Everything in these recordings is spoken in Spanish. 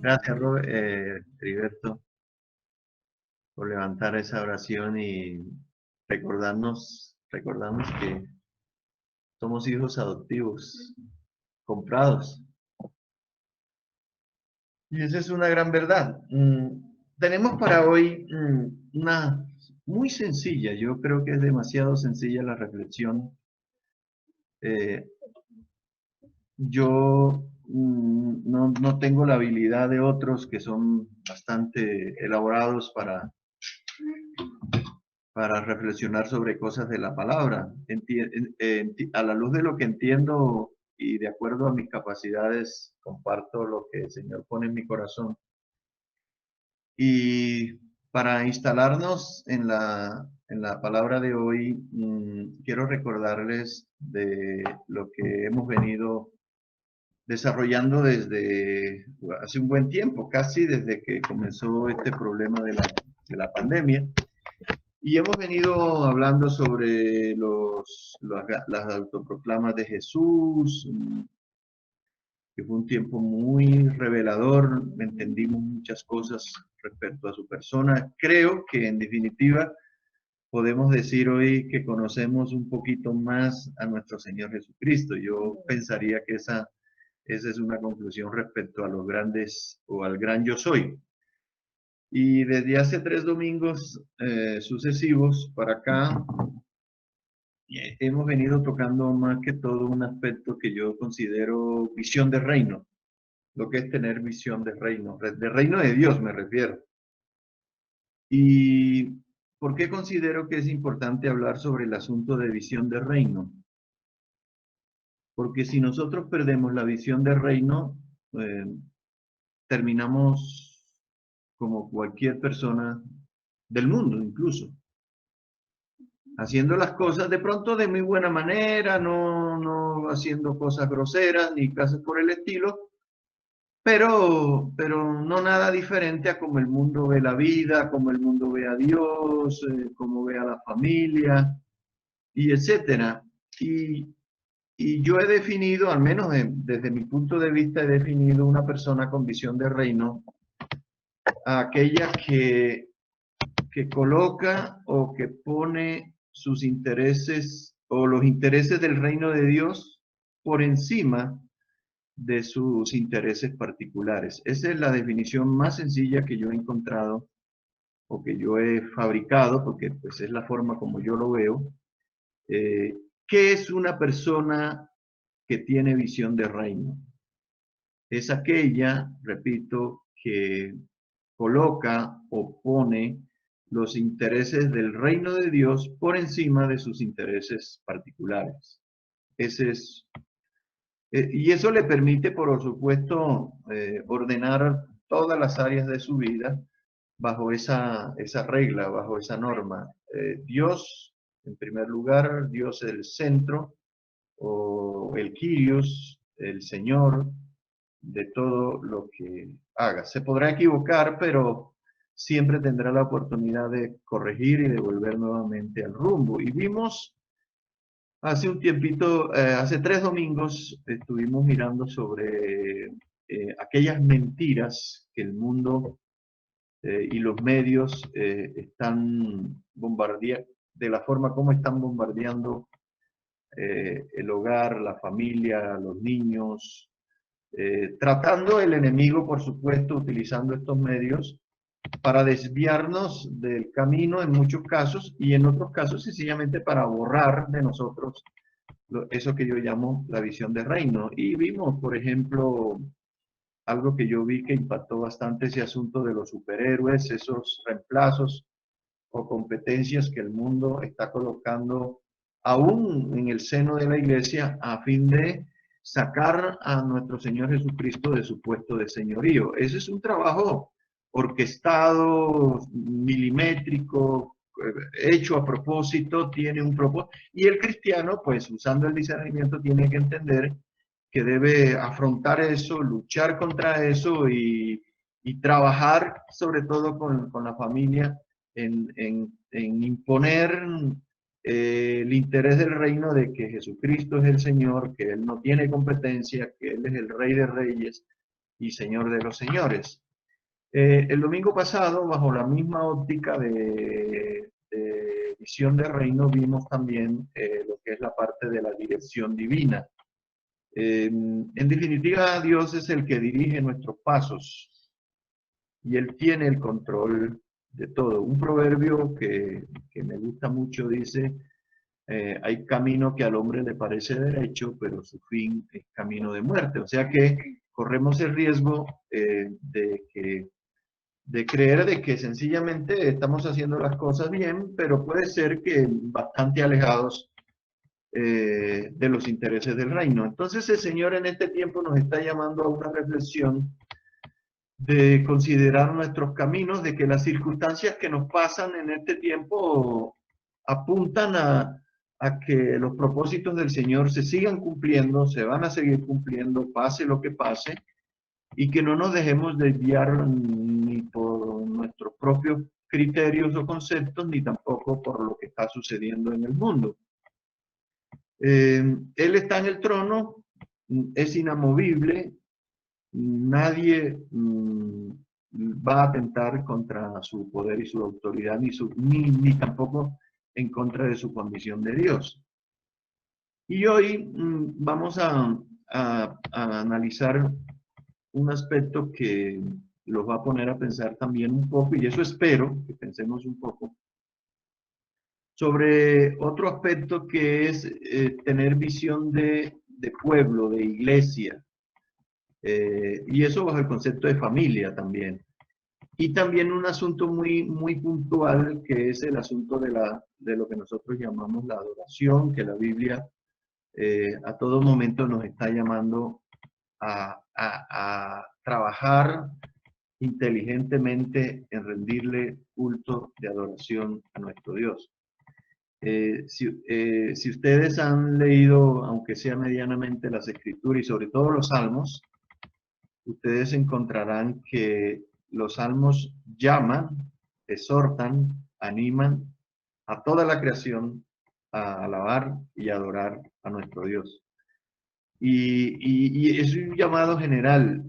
Gracias, Heriberto, por levantar esa oración y recordarnos que somos hijos adoptivos, comprados. Y esa es una gran verdad. Tenemos para hoy una muy sencilla, yo creo que es demasiado sencilla la reflexión. Eh, yo no tengo la habilidad de otros que son bastante elaborados para reflexionar sobre cosas de la palabra. A la luz de lo que entiendo y de acuerdo a mis capacidades, comparto lo que el Señor pone en mi corazón. Y para instalarnos en la palabra de hoy, quiero recordarles de lo que hemos venido desarrollando desde hace un buen tiempo, casi desde que comenzó este problema de la pandemia. Y hemos venido hablando sobre las autoproclamas de Jesús, que fue un tiempo muy revelador, entendimos muchas cosas respecto a su persona. Creo que en definitiva podemos decir hoy que conocemos un poquito más a nuestro Señor Jesucristo. Yo pensaría que esa es una conclusión respecto a los grandes o al gran yo soy. Y desde hace 3 domingos sucesivos para acá, hemos venido tocando más que todo un aspecto que yo considero visión de reino, lo que es tener visión de reino de Dios me refiero. ¿Y por qué considero que es importante hablar sobre el asunto de visión de reino? Porque si nosotros perdemos la visión de reino, eh, terminamos como cualquier persona del mundo incluso, haciendo las cosas de pronto de muy buena manera, no haciendo cosas groseras ni cosas por el estilo, pero no nada diferente a como el mundo ve la vida, como el mundo ve a Dios, como ve a la familia, y etcétera. Y, y yo he definido, al menos desde mi punto de vista, he definido una persona con visión de reino, a aquella que coloca o que pone sus intereses o los intereses del reino de Dios por encima de sus intereses particulares. Esa es la definición más sencilla que yo he encontrado o que yo he fabricado, porque pues es la forma como yo lo veo. ¿Qué es una persona que tiene visión de reino? Es aquella, repito, que coloca o pone los intereses del reino de Dios por encima de sus intereses particulares. Ese es, y eso le permite, por supuesto, ordenar todas las áreas de su vida bajo esa regla, bajo esa norma. Dios, en primer lugar, Dios es el centro, o el Kyrios, el Señor, de todo lo que haga. Se podrá equivocar, pero siempre tendrá la oportunidad de corregir y de volver nuevamente al rumbo. Y vimos hace un tiempito, hace 3 domingos, estuvimos mirando sobre aquellas mentiras que el mundo y los medios están bombardeando, de la forma como están bombardeando el hogar, la familia, los niños, tratando el enemigo, por supuesto, utilizando estos medios para desviarnos del camino en muchos casos y en otros casos sencillamente para borrar de nosotros eso que yo llamo la visión de reino. Y vimos, por ejemplo, algo que yo vi que impactó bastante, ese asunto de los superhéroes, esos reemplazos o competencias que el mundo está colocando aún en el seno de la iglesia a fin de sacar a nuestro Señor Jesucristo de su puesto de señorío. Ese es un trabajo orquestado, milimétrico, hecho a propósito, tiene un propósito. Y el cristiano, pues usando el discernimiento, tiene que entender que debe afrontar eso, luchar contra eso y trabajar sobre todo con la familia en imponer el interés del reino de que Jesucristo es el Señor, que Él no tiene competencia, que Él es el Rey de Reyes, y Señor de los señores. El domingo pasado, bajo la misma óptica de visión de reino, vimos también lo que es la parte de la dirección divina. En definitiva, Dios es el que dirige nuestros pasos y Él tiene el control de todo. Un proverbio que me gusta mucho dice, hay camino que al hombre le parece derecho, pero su fin es camino de muerte. O sea que corremos el riesgo de creer de que sencillamente estamos haciendo las cosas bien, pero puede ser que bastante alejados de los intereses del reino. Entonces el Señor en este tiempo nos está llamando a una reflexión de considerar nuestros caminos, de que las circunstancias que nos pasan en este tiempo apuntan a que los propósitos del Señor se sigan cumpliendo, se van a seguir cumpliendo, pase lo que pase, y que no nos dejemos desviar ni por nuestros propios criterios o conceptos, ni tampoco por lo que está sucediendo en el mundo. Él está en el trono, es inamovible, nadie va a atentar contra su poder y su autoridad, ni tampoco en contra de su condición de Dios. Y hoy vamos a analizar un aspecto que los va a poner a pensar también un poco, y eso espero que pensemos un poco, sobre otro aspecto que es tener visión de pueblo, de iglesia, y eso bajo el concepto de familia también. Y también un asunto muy puntual, que es el asunto de lo que nosotros llamamos la adoración, que la Biblia a todo momento nos está llamando a trabajar inteligentemente en rendirle culto de adoración a nuestro Dios. Si ustedes han leído, aunque sea medianamente, las Escrituras y sobre todo los Salmos, ustedes encontrarán que los Salmos llaman, exhortan, animan a toda la creación a alabar y adorar a nuestro Dios. Y es un llamado general.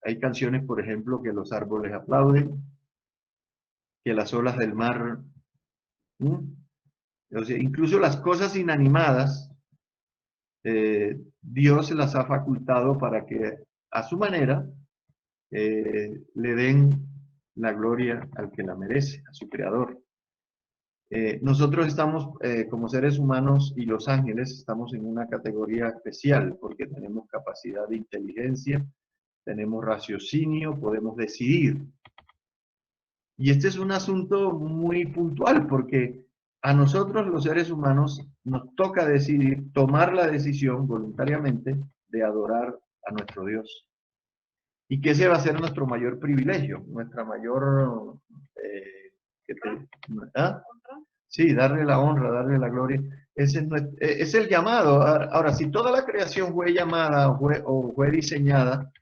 Hay canciones, por ejemplo, que los árboles aplauden, que las olas del mar, o sea, incluso las cosas inanimadas, Dios las ha facultado para que a su manera le den la gloria al que la merece, a su creador. Nosotros estamos, como seres humanos y los ángeles, estamos en una categoría especial porque tenemos capacidad de inteligencia, tenemos raciocinio, podemos decidir. Y este es un asunto muy puntual porque a nosotros los seres humanos nos toca decidir, tomar la decisión voluntariamente de adorar a nuestro Dios. Y que ese va a ser nuestro mayor privilegio, nuestra mayor... ¿ah? Sí, darle la honra, darle la gloria. Ese es el llamado. Ahora, si toda la creación fue llamada o fue diseñada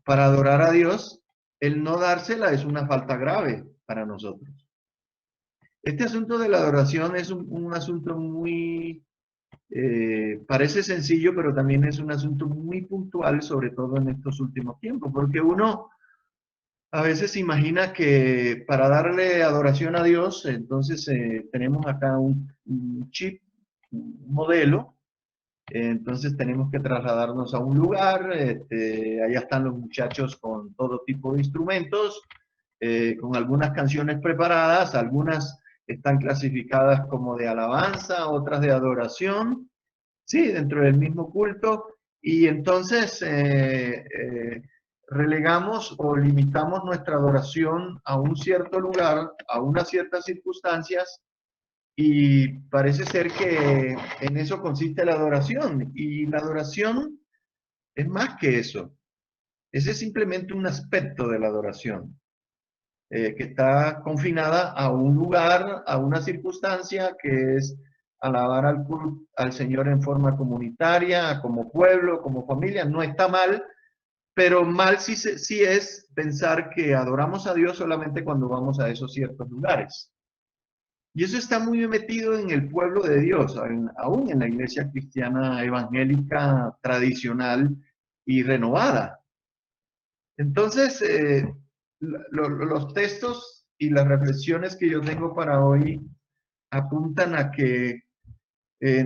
para adorar a Dios, el no dársela es una falta grave para nosotros. Este asunto de la adoración es un asunto muy, parece sencillo, pero también es un asunto muy puntual, sobre todo en estos últimos tiempos, porque uno a veces imagina que para darle adoración a Dios, entonces tenemos acá un chip, un modelo, entonces tenemos que trasladarnos a un lugar, allá están los muchachos con todo tipo de instrumentos, con algunas canciones preparadas, algunas están clasificadas como de alabanza, otras de adoración, sí, dentro del mismo culto, y entonces relegamos o limitamos nuestra adoración a un cierto lugar, a unas ciertas circunstancias, y parece ser que en eso consiste la adoración. Y la adoración es más que eso. Ese es simplemente un aspecto de la adoración, que está confinada a un lugar, a una circunstancia, que es alabar al Señor en forma comunitaria, como pueblo, como familia. No está mal, pero mal sí es pensar que adoramos a Dios solamente cuando vamos a esos ciertos lugares. Y eso está muy metido en el pueblo de Dios, aún en la iglesia cristiana evangélica tradicional. y renovada. Entonces, los textos y las reflexiones que yo tengo para hoy apuntan a que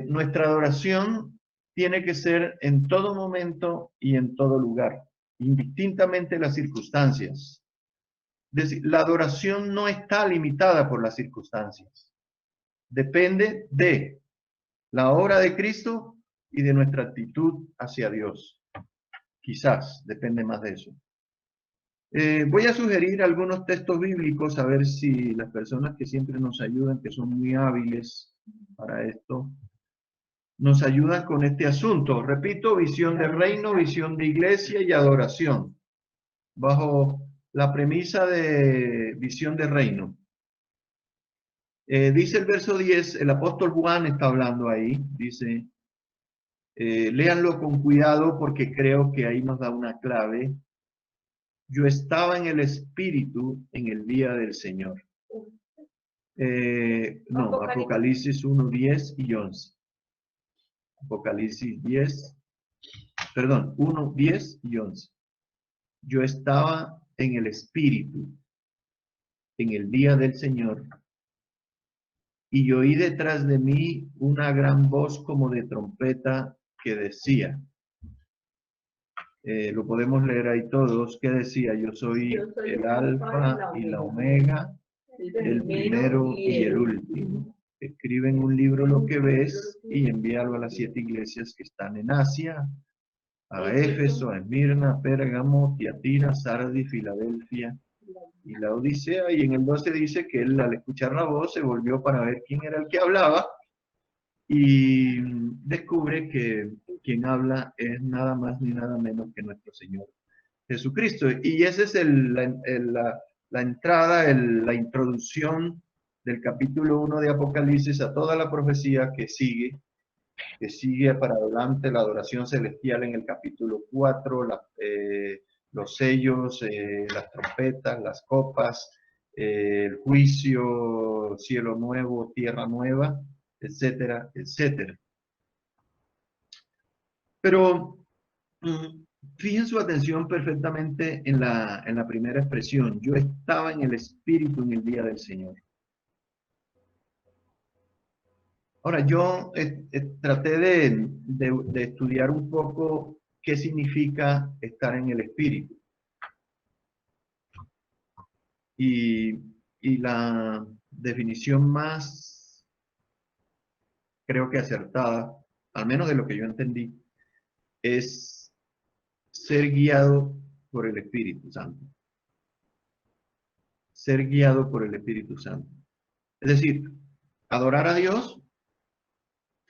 nuestra adoración tiene que ser en todo momento y en todo lugar, indistintamente las circunstancias. Es decir, la adoración no está limitada por las circunstancias. Depende de la obra de Cristo y de nuestra actitud hacia Dios. Quizás depende más de eso. Voy a sugerir algunos textos bíblicos a ver si las personas que siempre nos ayudan, que son muy hábiles para esto, nos ayudan con este asunto. Repito, visión de reino, visión de iglesia y adoración. Bajo la premisa de visión de reino. Dice el verso 10, el apóstol Juan está hablando ahí, dice, léanlo con cuidado porque creo que ahí nos da una clave. Yo estaba en el Espíritu en el día del Señor. No, Apocalipsis 1, 10 y 11. Apocalipsis 10, perdón, 1, 10 y 11. Yo estaba en el Espíritu en el día del Señor y oí detrás de mí una gran voz como de trompeta que decía, lo podemos leer ahí todos, que decía, yo soy el alfa y la omega, el primero y el último. Escribe en un libro lo que ves y envíalo a las 7 iglesias que están en Asia, a Éfeso, a Esmirna, a Pérgamo, Tiatira, Sardis, Filadelfia y la Odisea. Y en el 12 dice que él al escuchar la voz se volvió para ver quién era el que hablaba y descubre que quien habla es nada más ni nada menos que nuestro Señor Jesucristo. Y esa es la entrada, la introducción del capítulo 1 de Apocalipsis a toda la profecía que sigue para adelante, la adoración celestial en el capítulo 4, los sellos, las trompetas, las copas, el juicio, cielo nuevo, tierra nueva, etcétera, etcétera. Pero fijen su atención perfectamente en la primera expresión. Yo estaba en el Espíritu en el día del Señor. Ahora, yo traté de estudiar un poco qué significa estar en el Espíritu. Y la definición más, creo que acertada, al menos de lo que yo entendí, es ser guiado por el Espíritu Santo. Ser guiado por el Espíritu Santo. Es decir, adorar a Dios,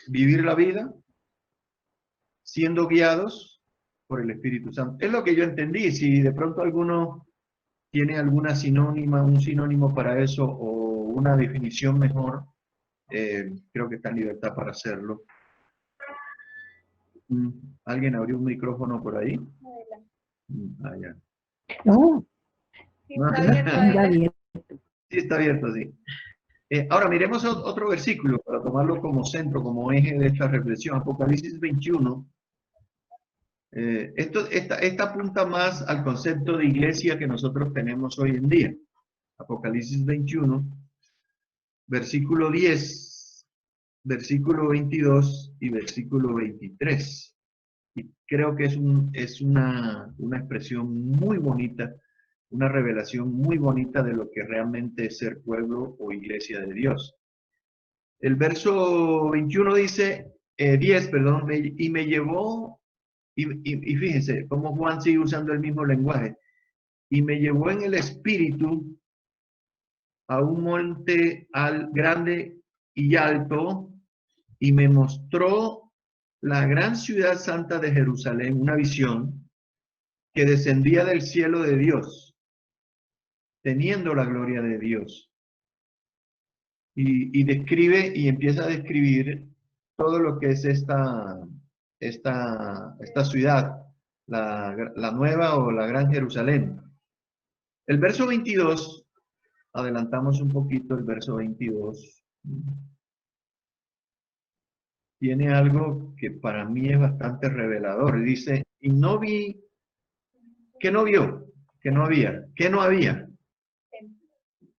vivir la vida, siendo guiados por el Espíritu Santo. Es lo que yo entendí. Si de pronto alguno tiene alguna un sinónimo para eso o una definición mejor, creo que está en libertad para hacerlo. ¿Alguien abrió un micrófono por ahí? Ya. No, Está abierto. Sí, está abierto, sí. Ahora miremos otro versículo para tomarlo como centro, como eje de esta reflexión. Apocalipsis 21. Esta apunta más al concepto de iglesia que nosotros tenemos hoy en día. Apocalipsis 21, versículo 10, versículo 22 y versículo 23. Y creo que es una expresión muy bonita, una revelación muy bonita de lo que realmente es ser pueblo o iglesia de Dios. El verso 21 dice, 10, perdón, y me llevó, y fíjense cómo Juan sigue usando el mismo lenguaje, y me llevó en el espíritu a un monte grande y alto, y me mostró la gran ciudad santa de Jerusalén, una visión que descendía del cielo de Dios, teniendo la gloria de Dios. Y describe y empieza a describir todo lo que es esta ciudad, la nueva o la gran Jerusalén. El verso 22, adelantamos un poquito el verso 22, tiene algo que para mí es bastante revelador. Dice, y no vi, ¿qué no vio? Que no había. ¿Qué no había?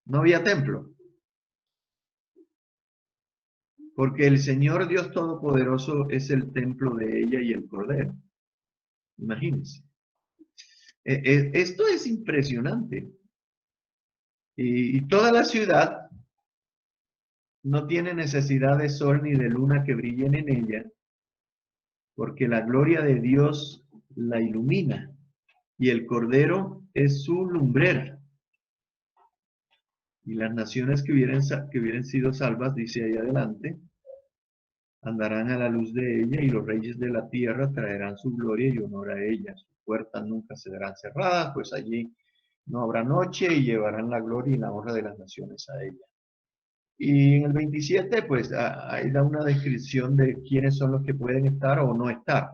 No había templo. Porque el Señor Dios Todopoderoso es el templo de ella y el Cordero. Imagínense. Esto es impresionante. Y toda la ciudad no tiene necesidad de sol ni de luna que brillen en ella, porque la gloria de Dios la ilumina y el Cordero es su lumbrera. Y las naciones que hubieran sido salvas, dice ahí adelante, andarán a la luz de ella y los reyes de la tierra traerán su gloria y honor a ella. Sus puertas nunca serán cerradas, pues allí no habrá noche y llevarán la gloria y la honra de las naciones a ella. Y en el 27, pues ahí da una descripción de quiénes son los que pueden estar o no estar.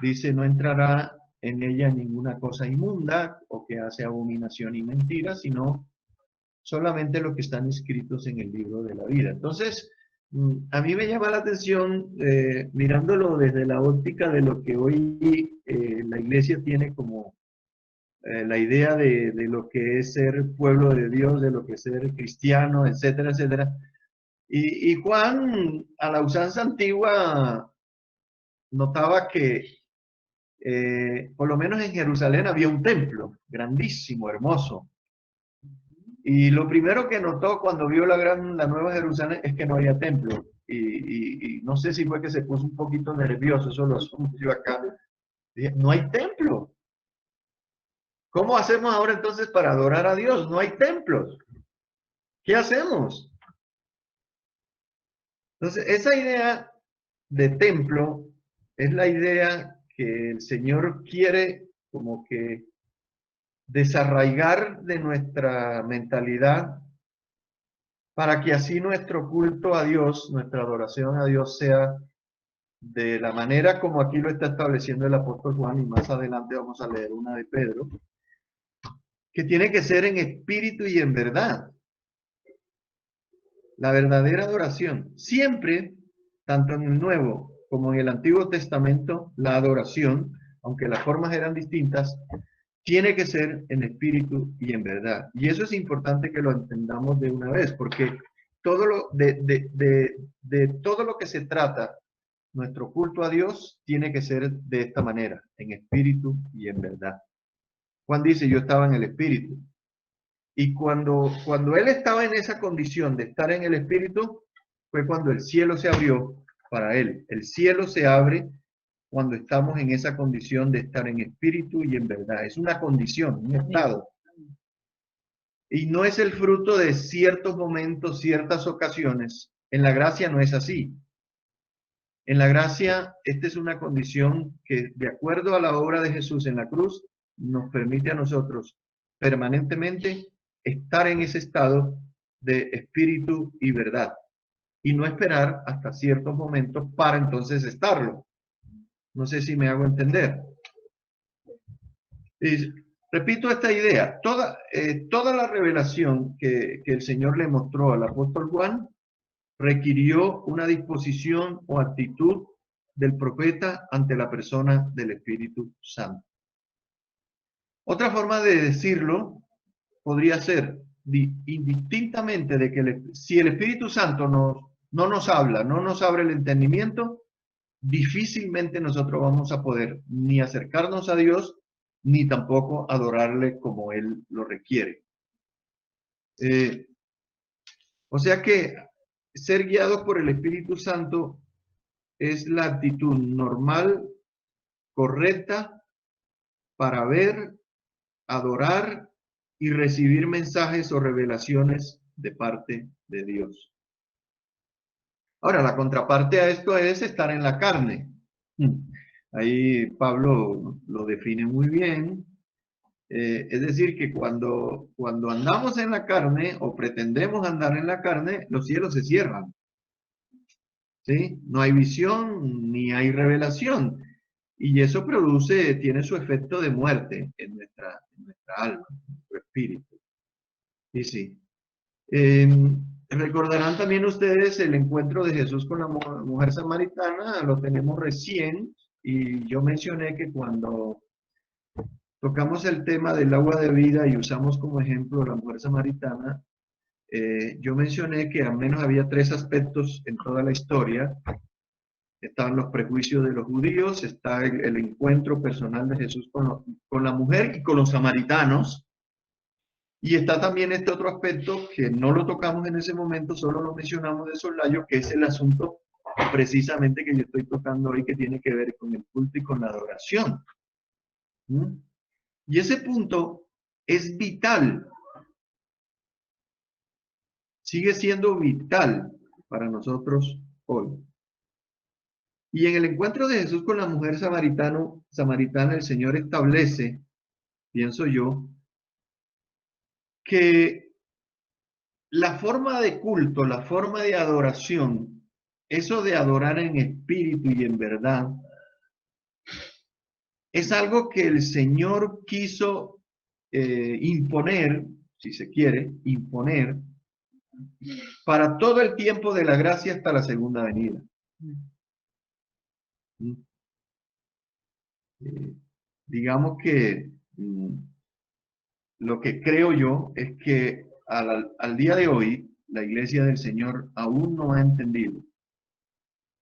Dice, no entrará en ella ninguna cosa inmunda o que hace abominación y mentira, sino solamente los que están inscritos en el libro de la vida. Entonces, a mí me llama la atención, mirándolo desde la óptica de lo que hoy la iglesia tiene como la idea de lo que es ser pueblo de Dios, de lo que es ser cristiano, etcétera, etcétera. Y Juan, a la usanza antigua, notaba que por lo menos en Jerusalén había un templo grandísimo, hermoso. Y lo primero que notó cuando vio la Nueva Jerusalén es que no había templo. Y no sé si fue que se puso un poquito nervioso, eso lo asumió acá. Dije, no hay templo. ¿Cómo hacemos ahora entonces para adorar a Dios? No hay templos. ¿Qué hacemos? Entonces, esa idea de templo es la idea que el Señor quiere como que desarraigar de nuestra mentalidad para que así nuestro culto a Dios, nuestra adoración a Dios sea de la manera como aquí lo está estableciendo el apóstol Juan, y más adelante vamos a leer una de Pedro, que tiene que ser en espíritu y en verdad. La verdadera adoración. Siempre, tanto en el Nuevo como en el Antiguo Testamento, la adoración, aunque las formas eran distintas, tiene que ser en espíritu y en verdad. Y eso es importante que lo entendamos de una vez, porque todo de todo lo que se trata, nuestro culto a Dios tiene que ser de esta manera, en espíritu y en verdad. Juan dice, yo estaba en el espíritu. Y cuando él estaba en esa condición de estar en el espíritu, fue cuando el cielo se abrió para él. El cielo se abre cuando estamos en esa condición de estar en espíritu y en verdad. Es una condición, un estado. Y no es el fruto de ciertos momentos, ciertas ocasiones. En la gracia no es así. En la gracia, esta es una condición que, de acuerdo a la obra de Jesús en la cruz, nos permite a nosotros permanentemente estar en ese estado de espíritu y verdad. Y no esperar hasta ciertos momentos para entonces estarlo. No sé si me hago entender. Y repito esta idea. Toda la revelación que el Señor le mostró al apóstol Juan requirió una disposición o actitud del profeta ante la persona del Espíritu Santo. Otra forma de decirlo podría ser indistintamente de que si el Espíritu Santo no nos habla, no nos abre el entendimiento, difícilmente nosotros vamos a poder ni acercarnos a Dios, ni tampoco adorarle como Él lo requiere. O sea que ser guiados por el Espíritu Santo es la actitud normal, correcta, para ver, adorar y recibir mensajes o revelaciones de parte de Dios. Ahora, la contraparte a esto es estar en la carne. Ahí Pablo lo define muy bien. Es decir, que cuando andamos en la carne o pretendemos andar en la carne, los cielos se cierran. ¿Sí? No hay visión ni hay revelación. Y eso tiene su efecto de muerte en nuestra alma, en nuestro espíritu. Y sí. Recordarán también ustedes el encuentro de Jesús con la mujer samaritana, lo tenemos recién Y yo mencioné que cuando tocamos el tema del agua de vida y usamos como ejemplo la mujer samaritana, yo mencioné que al menos había tres aspectos en toda la historia. Estaban los prejuicios de los judíos, está el encuentro personal de Jesús con la mujer y con los samaritanos, y está también este otro aspecto que no lo tocamos en ese momento, solo lo mencionamos de soslayo, que es el asunto precisamente que yo estoy tocando hoy, que tiene que ver con el culto y con la adoración. ¿Mm? Y ese punto es vital, sigue siendo vital para nosotros hoy. Y en el encuentro de Jesús con la mujer samaritana, el Señor establece, pienso yo, que la forma de culto, la forma de adoración, eso de adorar en espíritu y en verdad, es algo que el Señor quiso imponer, si se quiere, imponer para todo el tiempo de la gracia hasta la segunda venida. Eh, digamos que lo que creo yo es que al día de hoy la iglesia del Señor aún no ha entendido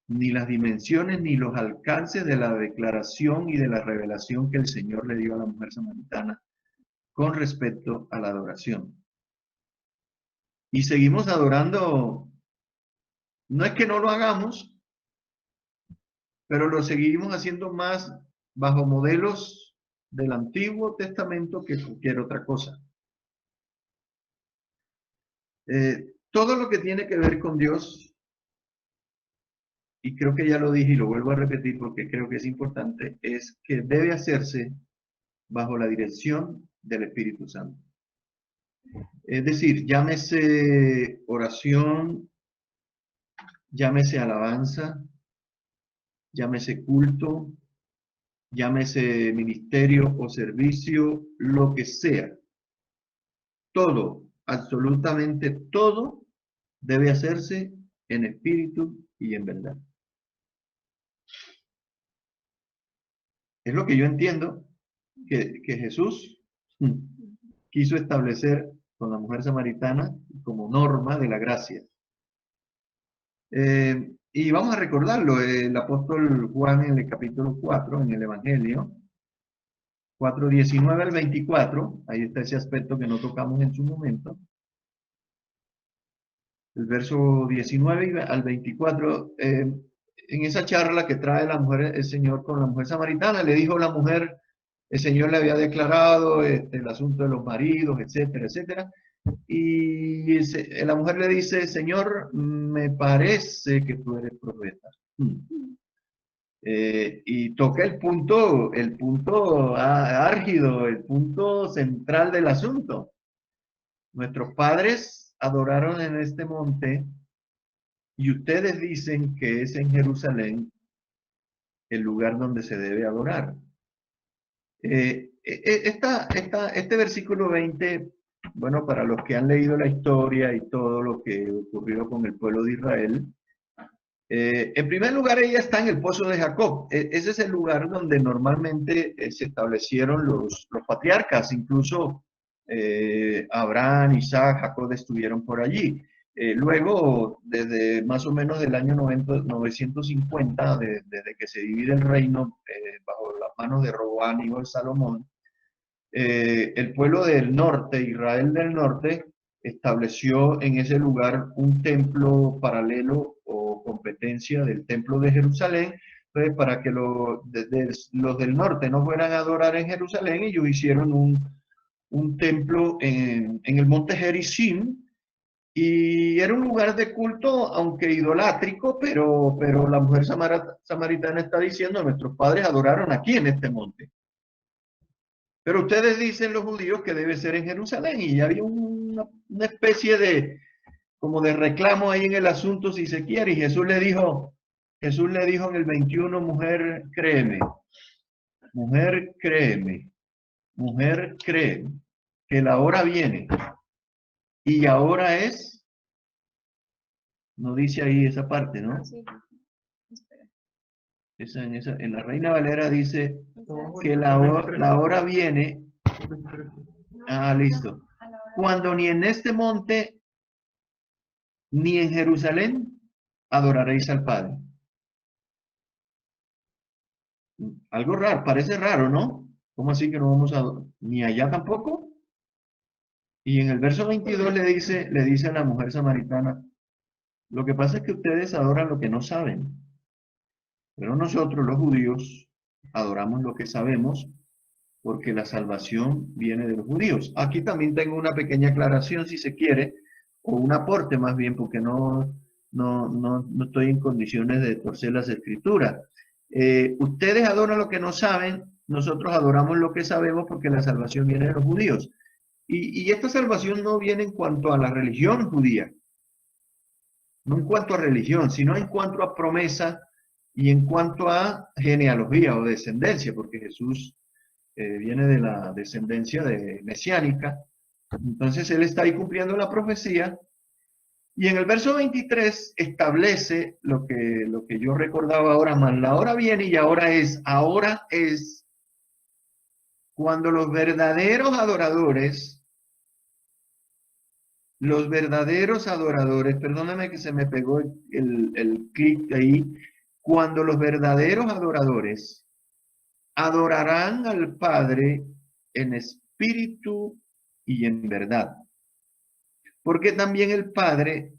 ni las dimensiones ni los alcances de la declaración y de la revelación que el Señor le dio a la mujer samaritana con respecto a la adoración. Y seguimos adorando, no es que no lo hagamos, pero lo seguimos haciendo más bajo modelos del Antiguo Testamento que cualquier otra cosa. Todo lo que tiene que ver con Dios, y creo que ya lo dije y lo vuelvo a repetir porque creo que es importante, es que debe hacerse bajo la dirección del Espíritu Santo. Es decir, llámese oración, llámese alabanza, llámese culto, llámese ministerio o servicio, lo que sea. Todo, absolutamente todo, debe hacerse en espíritu y en verdad. Es lo que yo entiendo que Jesús quiso establecer con la mujer samaritana como norma de la gracia. Y vamos a recordarlo, el apóstol Juan en el capítulo 4, en el Evangelio, 4:19 al 24, ahí está ese aspecto que no tocamos en su momento. El verso 19 al 24, en esa charla que trae la mujer, el Señor con la mujer samaritana, le dijo la mujer, el Señor le había declarado el asunto de los maridos, etcétera, etcétera. Y la mujer le dice, Señor, me parece que tú eres profeta. Y toca el punto álgido, el punto central del asunto. Nuestros padres adoraron en este monte y ustedes dicen que es en Jerusalén el lugar donde se debe adorar. Este versículo 20, bueno, para los que han leído la historia y todo lo que ocurrió con el pueblo de Israel, en primer lugar ella está en el pozo de Jacob. Ese es el lugar donde normalmente se establecieron los patriarcas, incluso Abraham, Isaac, Jacob estuvieron por allí. Luego, desde más o menos del año 950, desde que se divide el reino bajo las manos de Roboam, hijo de Salomón, el pueblo del norte, Israel del norte, estableció en ese lugar un templo paralelo o competencia del templo de Jerusalén. Entonces, para que los del norte no fueran a adorar en Jerusalén, ellos hicieron un templo en el monte Gerizim, y era un lugar de culto, aunque idolátrico, pero la mujer samaritana está diciendo, nuestros padres adoraron aquí en este monte. Pero ustedes dicen los judíos que debe ser en Jerusalén, y había una especie de, como de reclamo ahí en el asunto, si se quiere, y Jesús le dijo en el 21, mujer, créeme, mujer, créeme, mujer, créeme, que la hora viene, y ahora es, no dice ahí esa parte, ¿no? En la Reina Valera dice que la hora viene. Ah, listo. Cuando ni en este monte ni en Jerusalén adoraréis al Padre. Algo raro, parece raro, ¿no? ¿Cómo así que no vamos a ni allá tampoco? Y en el verso 22 le dice a la mujer samaritana, lo que pasa es que ustedes adoran lo que no saben, pero nosotros los judíos adoramos lo que sabemos porque la salvación viene de los judíos. Aquí también tengo una pequeña aclaración, si se quiere, o un aporte más bien, porque no estoy en condiciones de torcer las escrituras. Ustedes adoran lo que no saben, nosotros adoramos lo que sabemos porque la salvación viene de los judíos. Y esta salvación no viene en cuanto a la religión judía, no en cuanto a religión, sino en cuanto a promesa y en cuanto a genealogía o descendencia, porque Jesús viene de la descendencia de mesiánica. Entonces él está ahí cumpliendo la profecía. Y en el verso 23 establece lo que yo recordaba ahora más. La hora viene y ahora es cuando los verdaderos adoradores, perdóname que se me pegó el clic ahí, cuando los verdaderos adoradores adorarán al Padre en espíritu y en verdad. Porque también el Padre,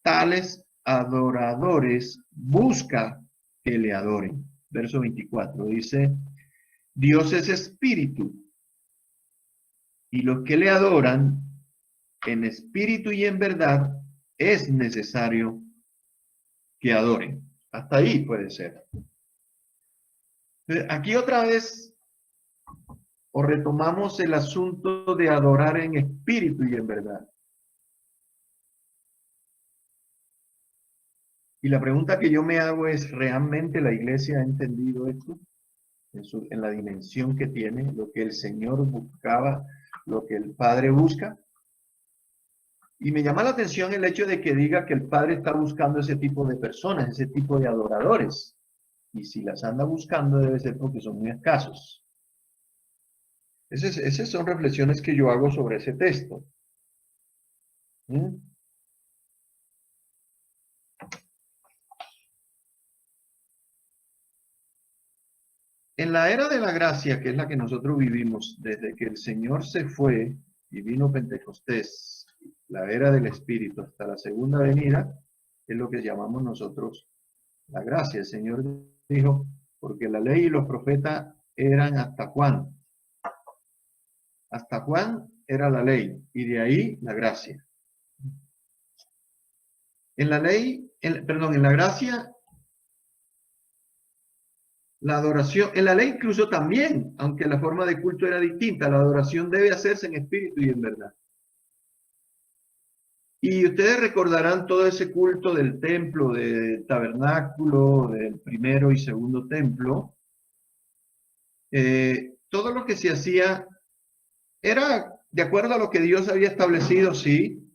tales adoradores, busca que le adoren. Verso 24 dice, Dios es espíritu, y los que le adoran en espíritu y en verdad es necesario que adoren. Hasta ahí puede ser. Aquí otra vez o retomamos el asunto de adorar en espíritu y en verdad. Y la pregunta que yo me hago es, ¿realmente la iglesia ha entendido esto? En la dimensión que tiene, lo que el Señor buscaba, lo que el Padre busca. Y me llama la atención el hecho de que diga que el Padre está buscando ese tipo de personas, ese tipo de adoradores. Y si las anda buscando debe ser porque son muy escasos. Esas son reflexiones que yo hago sobre ese texto. ¿Mm? En la era de la gracia, que es la que nosotros vivimos, desde que el Señor se fue y vino Pentecostés, la era del Espíritu hasta la segunda venida, es lo que llamamos nosotros la gracia. El Señor dijo, porque la ley y los profetas eran hasta Juan. Hasta Juan era la ley y de ahí la gracia. En la ley, en la gracia, la adoración, en la ley incluso también, aunque la forma de culto era distinta, la adoración debe hacerse en espíritu y en verdad. Y ustedes recordarán todo ese culto del templo, del tabernáculo, del primero y segundo templo. Todo lo que se hacía era de acuerdo a lo que Dios había establecido, sí.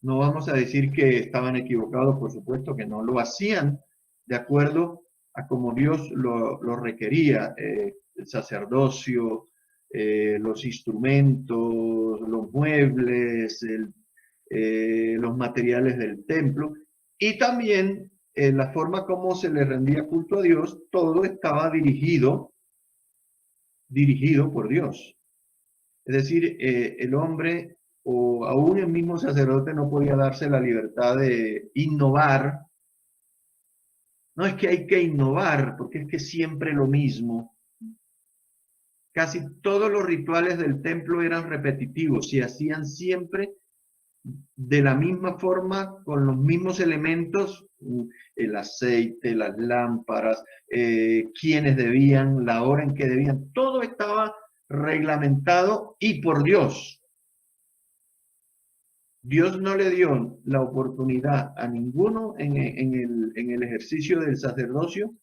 No vamos a decir que estaban equivocados, por supuesto que no, lo hacían de acuerdo a como Dios lo requería, el sacerdocio, los instrumentos, los muebles, los materiales del templo y también la forma como se le rendía culto a Dios, todo estaba dirigido por Dios. Es decir, el hombre o aún el mismo sacerdote no podía darse la libertad de innovar. No es que hay que innovar, porque es que siempre lo mismo. Casi todos los rituales del templo eran repetitivos, se hacían siempre de la misma forma, con los mismos elementos, el aceite, las lámparas, quiénes debían, la hora en que debían, todo estaba reglamentado y por Dios. Dios no le dio la oportunidad a ninguno en el ejercicio del sacerdocio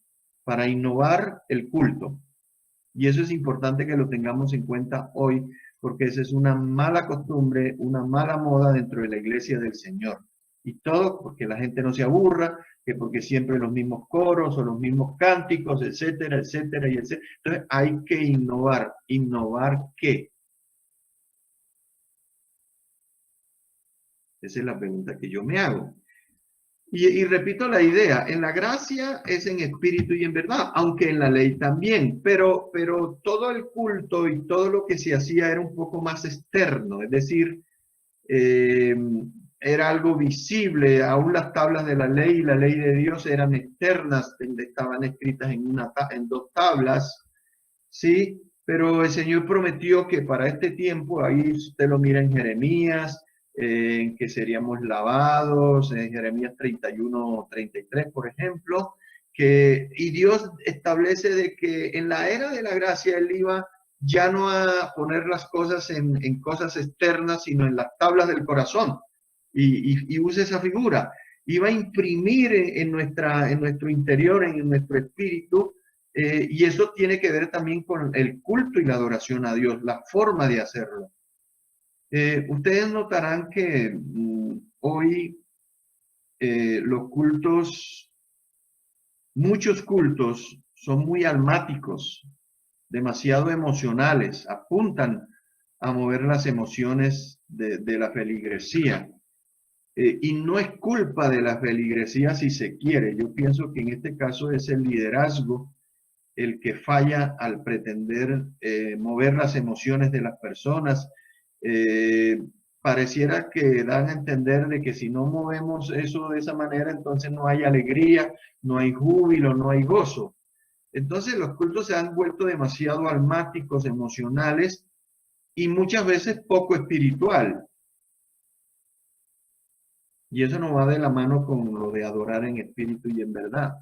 para innovar el culto. Y eso es importante que lo tengamos en cuenta hoy, porque esa es una mala costumbre, una mala moda dentro de la iglesia del Señor. y todo, porque la gente no se aburra, que porque siempre los mismos coros o los mismos cánticos, etcétera, etcétera, y etcétera. Entonces hay que innovar. ¿Innovar qué? Esa es la pregunta que yo me hago. Y repito la idea, en la gracia es en espíritu y en verdad, aunque en la ley también, pero todo el culto y todo lo que se hacía era un poco más externo, es decir, eh, era algo visible, aún las tablas de la ley y la ley de Dios eran externas, estaban escritas en dos tablas, ¿sí? Pero el Señor prometió que para este tiempo, ahí usted lo mira en Jeremías, en que seríamos lavados, en Jeremías 31, 33, por ejemplo, y Dios establece de que en la era de la gracia Él iba ya no a poner las cosas en cosas externas, sino en las tablas del corazón, y usa esa figura. Iba a imprimir en nuestro interior, en nuestro espíritu, y eso tiene que ver también con el culto y la adoración a Dios, la forma de hacerlo. Ustedes notarán que hoy los cultos, muchos cultos son muy almáticos, demasiado emocionales, apuntan a mover las emociones de la feligresía. Y no es culpa de la feligresía si se quiere. Yo pienso que en este caso es el liderazgo el que falla al pretender mover las emociones de las personas. Eh, Pareciera que dan a entender de que si no movemos eso de esa manera, entonces no hay alegría, no hay júbilo, no hay gozo. Entonces los cultos se han vuelto demasiado almáticos, emocionales y muchas veces poco espiritual. Y eso no va de la mano con lo de adorar en espíritu y en verdad.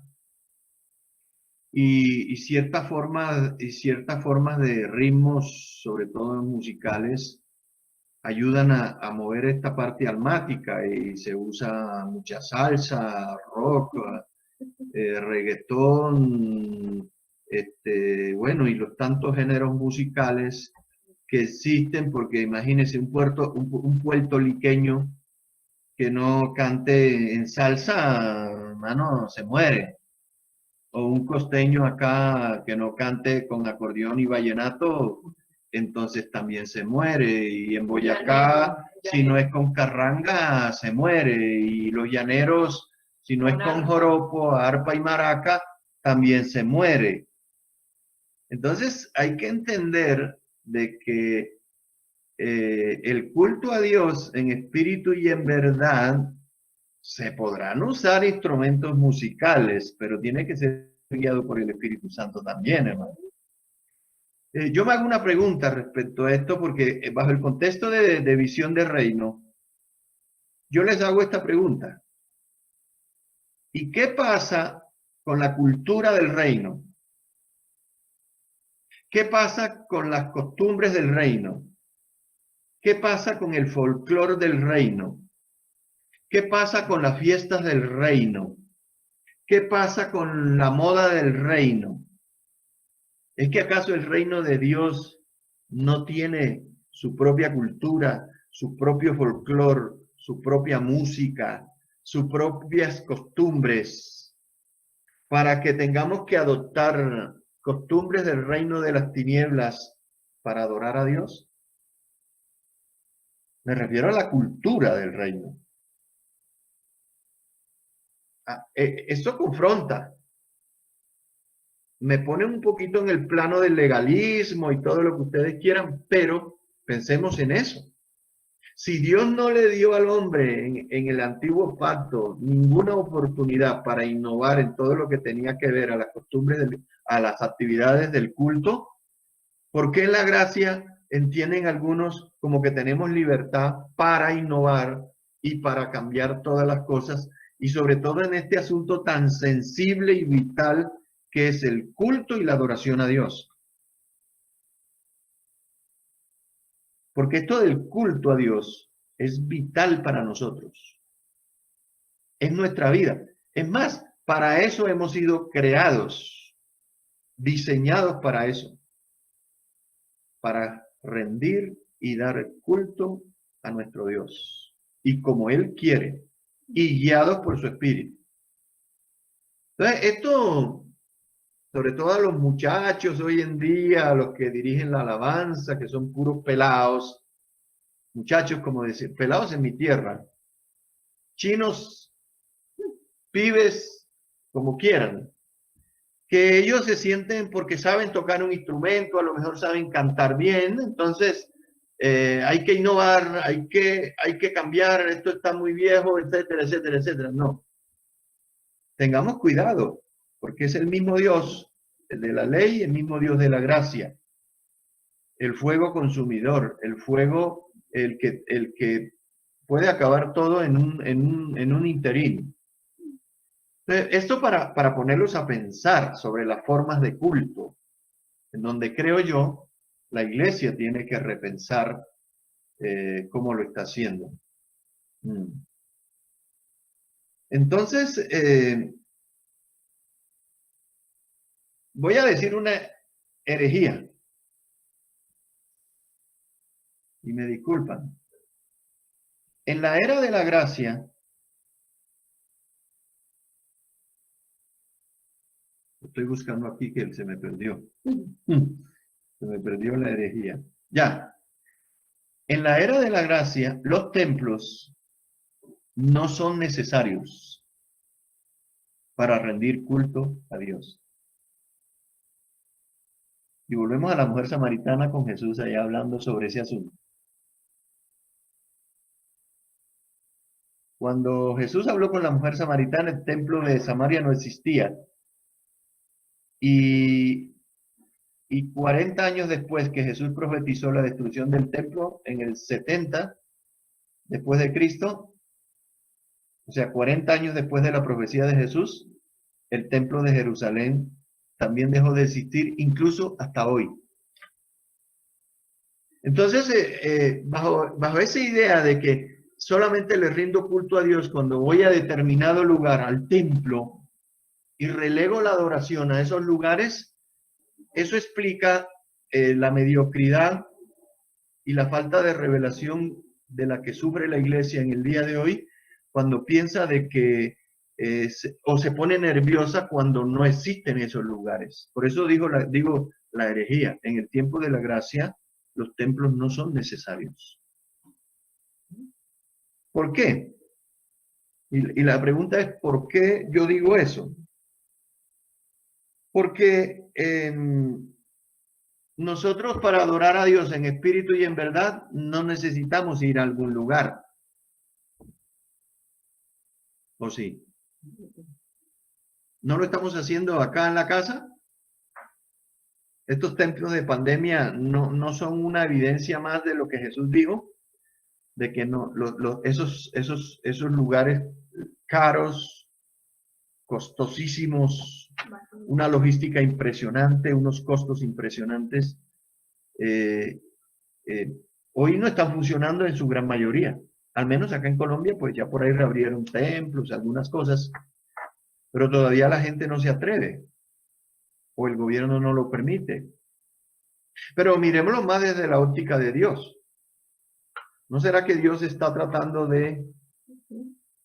Y ciertas formas de ritmos, sobre todo musicales, ayudan a mover esta parte almática y se usa mucha salsa, rock, reggaetón, bueno, y los tantos géneros musicales que existen, porque imagínense un puertorriqueño que no cante en salsa, hermano, se muere. O un costeño acá que no cante con acordeón y vallenato, entonces también se muere. Y en Boyacá, si no es con carranga, se muere. Y los llaneros, si no es con joropo, arpa y maraca, también se muere. Entonces hay que entender de que el culto a Dios en espíritu y en verdad se podrán usar instrumentos musicales, pero tiene que ser guiado por el Espíritu Santo también, hermano. Yo me hago una pregunta respecto a esto porque bajo el contexto de visión de reino, yo les hago esta pregunta. ¿Y qué pasa con la cultura del reino? ¿Qué pasa con las costumbres del reino? ¿Qué pasa con el folclore del reino? ¿Qué pasa con las fiestas del reino? ¿Qué pasa con la moda del reino? ¿Es que acaso el reino de Dios no tiene su propia cultura, su propio folclore, su propia música, sus propias costumbres, para que tengamos que adoptar costumbres del reino de las tinieblas para adorar a Dios? Me refiero a la cultura del reino. Eso confronta. Me pone un poquito en el plano del legalismo y todo lo que ustedes quieran, pero pensemos en eso. Si Dios no le dio al hombre en el antiguo pacto ninguna oportunidad para innovar en todo lo que tenía que ver a las costumbres, a las actividades del culto, ¿por qué en la gracia entienden algunos como que tenemos libertad para innovar y para cambiar todas las cosas? Y sobre todo en este asunto tan sensible y vital que es el culto y la adoración a Dios. Porque esto del culto a Dios es vital para nosotros. Es nuestra vida. Es más, para eso hemos sido creados, diseñados para eso, para rendir y dar culto a nuestro Dios. Y como Él quiere. y guiados por su espíritu. Entonces, esto, sobre todo a los muchachos hoy en día, a los que dirigen la alabanza, que son puros pelados, muchachos, como decir, pelados en mi tierra, chinos, pibes, como quieran, que ellos se sienten porque saben tocar un instrumento, a lo mejor saben cantar bien, entonces hay que innovar, hay que cambiar, esto está muy viejo, etcétera, etcétera, etcétera. No, tengamos cuidado, porque es el mismo Dios, el de la ley, el mismo Dios de la gracia, el fuego consumidor, el fuego, el que puede acabar todo en un interín. Esto para ponerlos a pensar sobre las formas de culto, en donde creo yo, la iglesia tiene que repensar cómo lo está haciendo. Entonces, voy a decir una herejía, y me disculpan. En la era de la gracia, estoy buscando aquí que se me perdió. Se me perdió la herejía. Ya. En la era de la gracia, los templos no son necesarios para rendir culto a Dios. Y volvemos a la mujer samaritana con Jesús allá hablando sobre ese asunto. Cuando Jesús habló con la mujer samaritana, el templo de Samaria no existía. Y 40 años después que Jesús profetizó la destrucción del templo, en el 70 después de Cristo, o sea, 40 años después de la profecía de Jesús, el templo de Jerusalén también dejó de existir, incluso hasta hoy. Entonces, bajo esa idea de que solamente le rindo culto a Dios cuando voy a determinado lugar, al templo, y relego la adoración a esos lugares, eso explica la mediocridad y la falta de revelación de la que sufre la iglesia en el día de hoy, cuando piensa de que o se pone nerviosa cuando no existen esos lugares. Por eso digo la herejía. En el tiempo de la gracia, los templos no son necesarios. ¿Por qué? Y la pregunta es, ¿por qué yo digo eso? Porque nosotros para adorar a Dios en espíritu y en verdad no necesitamos ir a algún lugar. ¿O sí? ¿No lo estamos haciendo acá en la casa? Estos templos de pandemia no son una evidencia más de lo que Jesús dijo, de que no, esos lugares caros, costosísimos, una logística impresionante, unos costos impresionantes, hoy no están funcionando en su gran mayoría. Al menos acá en Colombia, pues ya por ahí reabrieron templos, algunas cosas, pero todavía la gente no se atreve, o el gobierno no lo permite. Pero miremoslo más desde la óptica de Dios. ¿No será que Dios está tratando de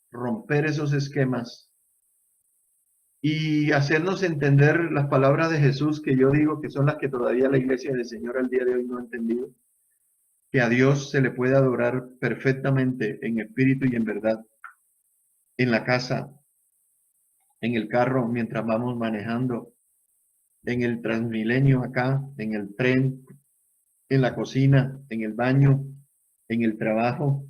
romper esos esquemas y hacernos entender las palabras de Jesús que yo digo que son las que todavía la iglesia del Señor al día de hoy no ha entendido? Que a Dios se le puede adorar perfectamente en espíritu y en verdad, en la casa, en el carro mientras vamos manejando, en el Transmilenio acá, en el tren, en la cocina, en el baño, en el trabajo,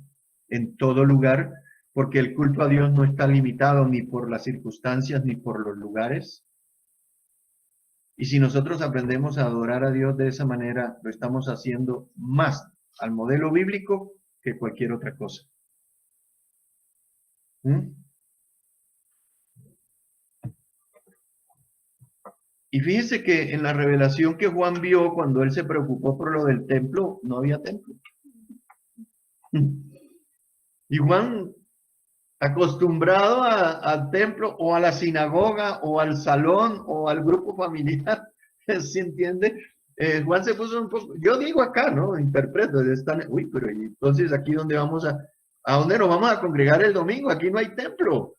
en todo lugar, porque el culto a Dios no está limitado ni por las circunstancias ni por los lugares. Y si nosotros aprendemos a adorar a Dios de esa manera, lo estamos haciendo más al modelo bíblico que cualquier otra cosa. Y fíjense que en la revelación que Juan vio cuando él se preocupó por lo del templo, no había templo. Y Juan, acostumbrado al templo o a la sinagoga o al salón o al grupo familiar, ¿se entiende? Juan se puso un poco, yo digo acá, ¿no? Interpreto, están, uy, pero entonces aquí donde vamos a, ¿A dónde nos vamos a congregar el domingo? Aquí no hay templo.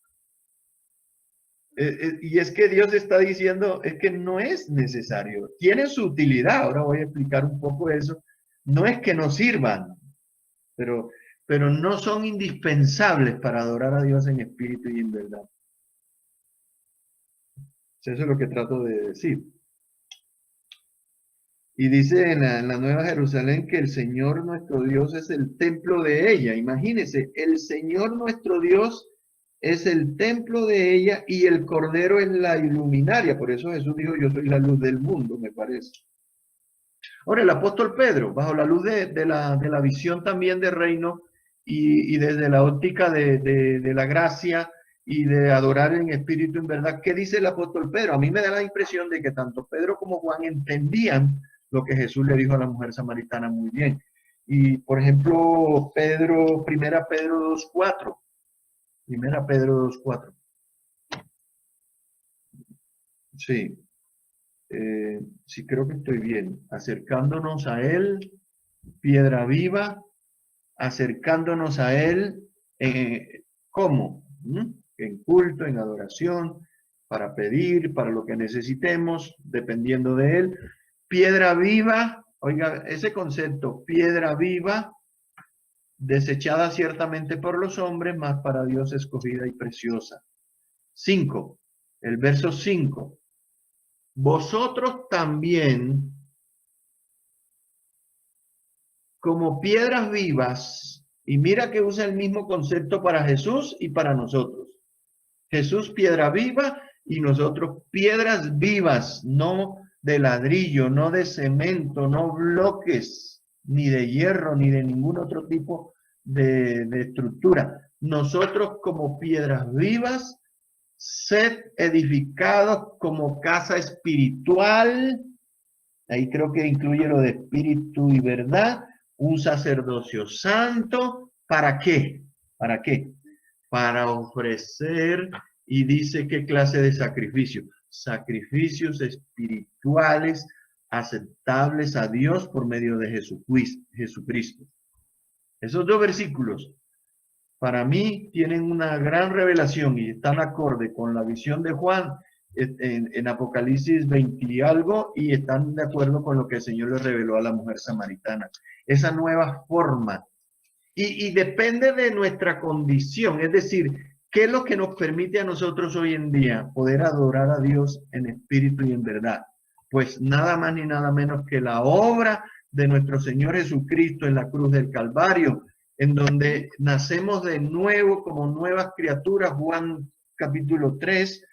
Y es que Dios está diciendo, es que no es necesario. Tiene su utilidad. Ahora voy a explicar un poco eso. No es que no sirvan, pero, pero no son indispensables para adorar a Dios en espíritu y en verdad. Eso es lo que trato de decir. Y dice en la Nueva Jerusalén que el Señor nuestro Dios es el templo de ella. Imagínense, el Señor nuestro Dios es el templo de ella y el Cordero es la iluminaria. Por eso Jesús dijo, yo soy la luz del mundo, me parece. Ahora, el apóstol Pedro, bajo la luz de la visión también de reino y desde la óptica de la gracia y de adorar en espíritu en verdad, ¿qué dice el apóstol Pedro? A mí me da la impresión de que tanto Pedro como Juan entendían lo que Jesús le dijo a la mujer samaritana muy bien. Y, por ejemplo, primera Pedro 2.4. Primera Pedro 2.4. Sí. Sí, creo que estoy bien. Acercándonos a Él, piedra viva, acercándonos a Él, ¿cómo? En culto, en adoración, para pedir, para lo que necesitemos, dependiendo de Él. Piedra viva, oiga, ese concepto, piedra viva, desechada ciertamente por los hombres, mas para Dios escogida y preciosa. 5, el verso 5. Vosotros también, como piedras vivas, y mira que usa el mismo concepto para Jesús y para nosotros. Jesús piedra viva y nosotros piedras vivas, no de ladrillo, no de cemento, no bloques, ni de hierro, ni de ningún otro tipo de estructura. Nosotros como piedras vivas, sed edificados como casa espiritual. Ahí creo que incluye lo de espíritu y verdad, un sacerdocio santo. ¿Para qué? ¿Para qué? Para ofrecer, y dice qué clase de sacrificio. Sacrificios espirituales aceptables a Dios por medio de Jesucristo. Esos dos versículos, para mí, tienen una gran revelación y están acorde con la visión de Juan en Apocalipsis 20 y algo, y están de acuerdo con lo que el Señor le reveló a la mujer samaritana. Esa nueva forma. Y depende de nuestra condición, es decir, ¿qué es lo que nos permite a nosotros hoy en día poder adorar a Dios en espíritu y en verdad? Pues nada más ni nada menos que la obra de nuestro Señor Jesucristo en la cruz del Calvario, en donde nacemos de nuevo como nuevas criaturas. Juan capítulo 3,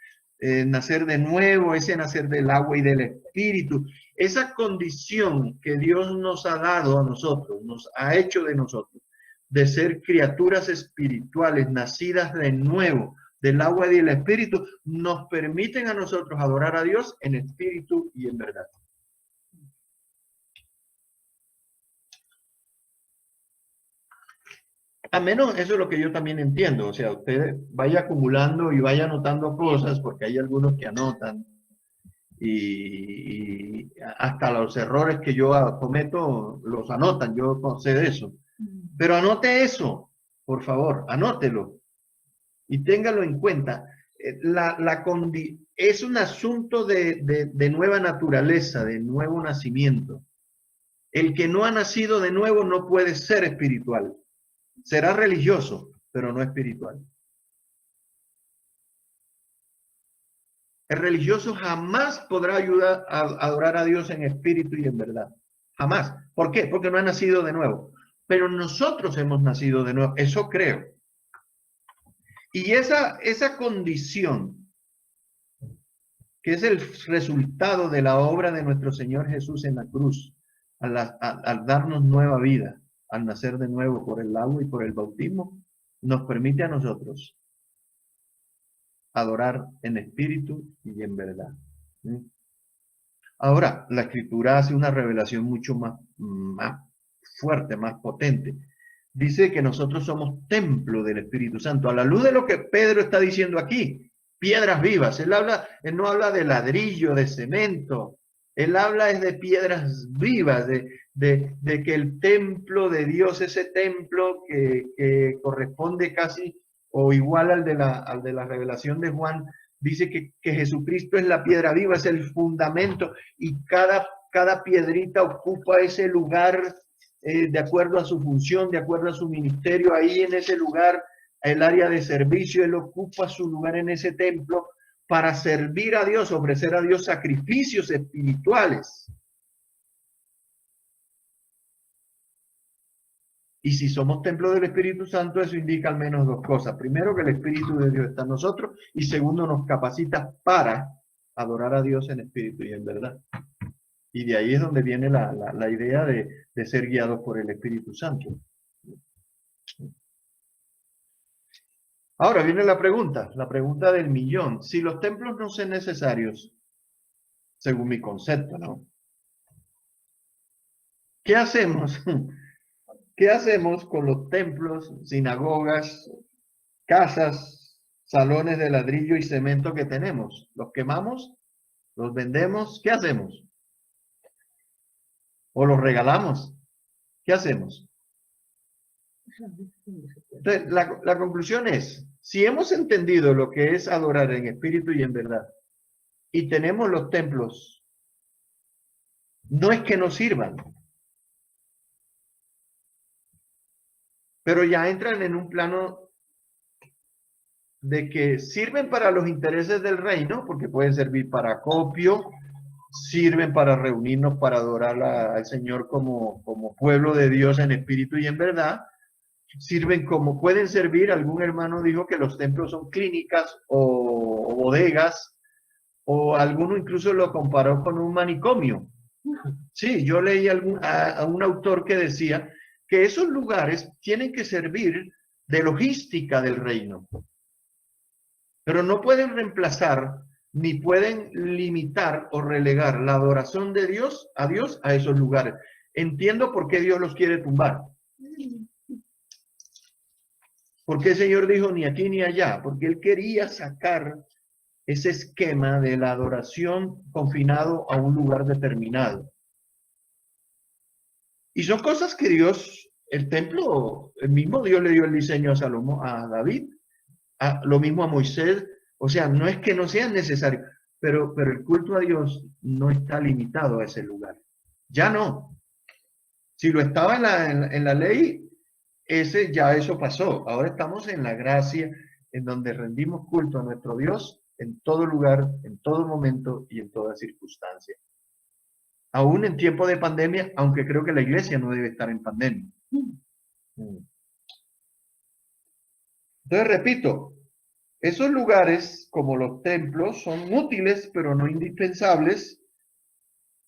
nacer de nuevo, ese nacer del agua y del espíritu, esa condición que Dios nos ha dado a nosotros, nos ha hecho de nosotros, de ser criaturas espirituales, nacidas de nuevo, del agua y del espíritu, nos permiten a nosotros adorar a Dios en espíritu y en verdad. A menos, eso es lo que yo también entiendo, o sea, usted vaya acumulando y vaya anotando cosas, porque hay algunos que anotan, y hasta los errores que yo cometo los anotan, yo sé de eso. Pero anote eso, por favor, anótelo y téngalo en cuenta. Es un asunto de nueva naturaleza, de nuevo nacimiento. El que no ha nacido de nuevo no puede ser espiritual. Será religioso, pero no espiritual. El religioso jamás podrá ayudar a adorar a Dios en espíritu y en verdad. Jamás. ¿Por qué? Porque no ha nacido de nuevo. Pero nosotros hemos nacido de nuevo. Eso creo. Y esa condición, que es el resultado de la obra de nuestro Señor Jesús en la cruz, al darnos nueva vida, al nacer de nuevo por el agua y por el bautismo, nos permite a nosotros adorar en espíritu y en verdad. Ahora, la Escritura hace una revelación mucho más fuerte, más potente. Dice que nosotros somos templo del Espíritu Santo. A la luz de lo que Pedro está diciendo aquí, piedras vivas. Él no habla de ladrillo, de cemento. Él habla es de piedras vivas, de que el templo de Dios, ese templo que corresponde casi o igual al de la revelación de Juan, dice que Jesucristo es la piedra viva, es el fundamento y cada piedrita ocupa ese lugar de acuerdo a su función, de acuerdo a su ministerio. Ahí en ese lugar, el área de servicio, él ocupa su lugar en ese templo para servir a Dios, ofrecer a Dios sacrificios espirituales. Y si somos templo del Espíritu Santo, eso indica al menos dos cosas. Primero, que el Espíritu de Dios está en nosotros. Y segundo, nos capacita para adorar a Dios en espíritu y en verdad. Y de ahí es donde viene la idea de ser guiados por el Espíritu Santo. Ahora viene la pregunta del millón. Si los templos no son necesarios, según mi concepto, ¿no? ¿Qué hacemos? ¿Qué hacemos con los templos, sinagogas, casas, salones de ladrillo y cemento que tenemos? ¿Los quemamos? ¿Los vendemos? ¿Qué hacemos? ¿O los regalamos? ¿Qué hacemos? Entonces, la conclusión es, si hemos entendido lo que es adorar en espíritu y en verdad, y tenemos los templos, no es que no sirvan, pero ya entran en un plano de que sirven para los intereses del reino, porque pueden servir para acopio, sirven para reunirnos, para adorar al Señor como pueblo de Dios en espíritu y en verdad, sirven como, pueden servir, algún hermano dijo que los templos son clínicas o bodegas, o alguno incluso lo comparó con un manicomio. Sí, yo leí a un autor que decía que esos lugares tienen que servir de logística del reino, pero no pueden reemplazar ni pueden limitar o relegar la adoración de Dios a esos lugares. Entiendo por qué Dios los quiere tumbar. ¿Por qué el Señor dijo ni aquí ni allá? Porque Él quería sacar ese esquema de la adoración confinado a un lugar determinado. Y son cosas que Dios, el templo, el mismo Dios le dio el diseño a Salomón, a David, lo mismo a Moisés. O sea, no es que no sean necesarios, pero el culto a Dios no está limitado a ese lugar. Ya no. Si lo estaba en la ley, ya eso pasó. Ahora estamos en la gracia, en donde rendimos culto a nuestro Dios en todo lugar, en todo momento y en toda circunstancia. Aún en tiempo de pandemia, aunque creo que la iglesia no debe estar en pandemia. Entonces, repito, esos lugares, como los templos, son útiles, pero no indispensables.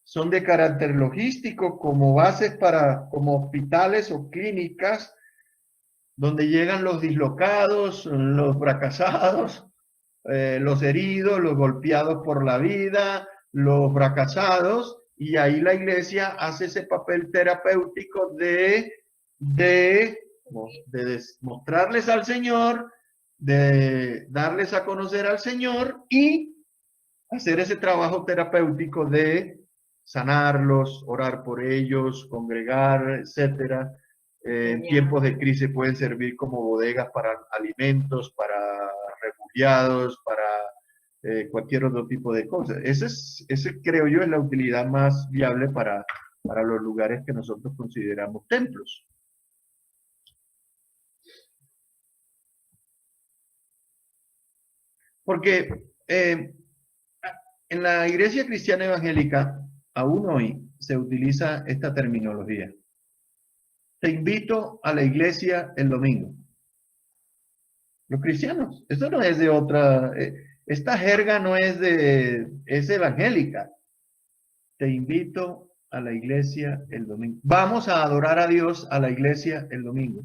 Son de carácter logístico, como bases como hospitales o clínicas, donde llegan los dislocados, los fracasados, los heridos, los golpeados por la vida, los fracasados, y ahí la iglesia hace ese papel terapéutico de mostrarles al Señor, de darles a conocer al Señor y hacer ese trabajo terapéutico de sanarlos, orar por ellos, congregar, etcétera. En tiempos de crisis pueden servir como bodegas para alimentos, para refugiados, para cualquier otro tipo de cosas. Ese creo yo es la utilidad más viable para los lugares que nosotros consideramos templos. Porque en la iglesia cristiana evangélica, aún hoy, se utiliza esta terminología. Te invito a la iglesia el domingo. Los cristianos, esto no es de otra, esta jerga no es es evangélica. Te invito a la iglesia el domingo. Vamos a adorar a Dios a la iglesia el domingo.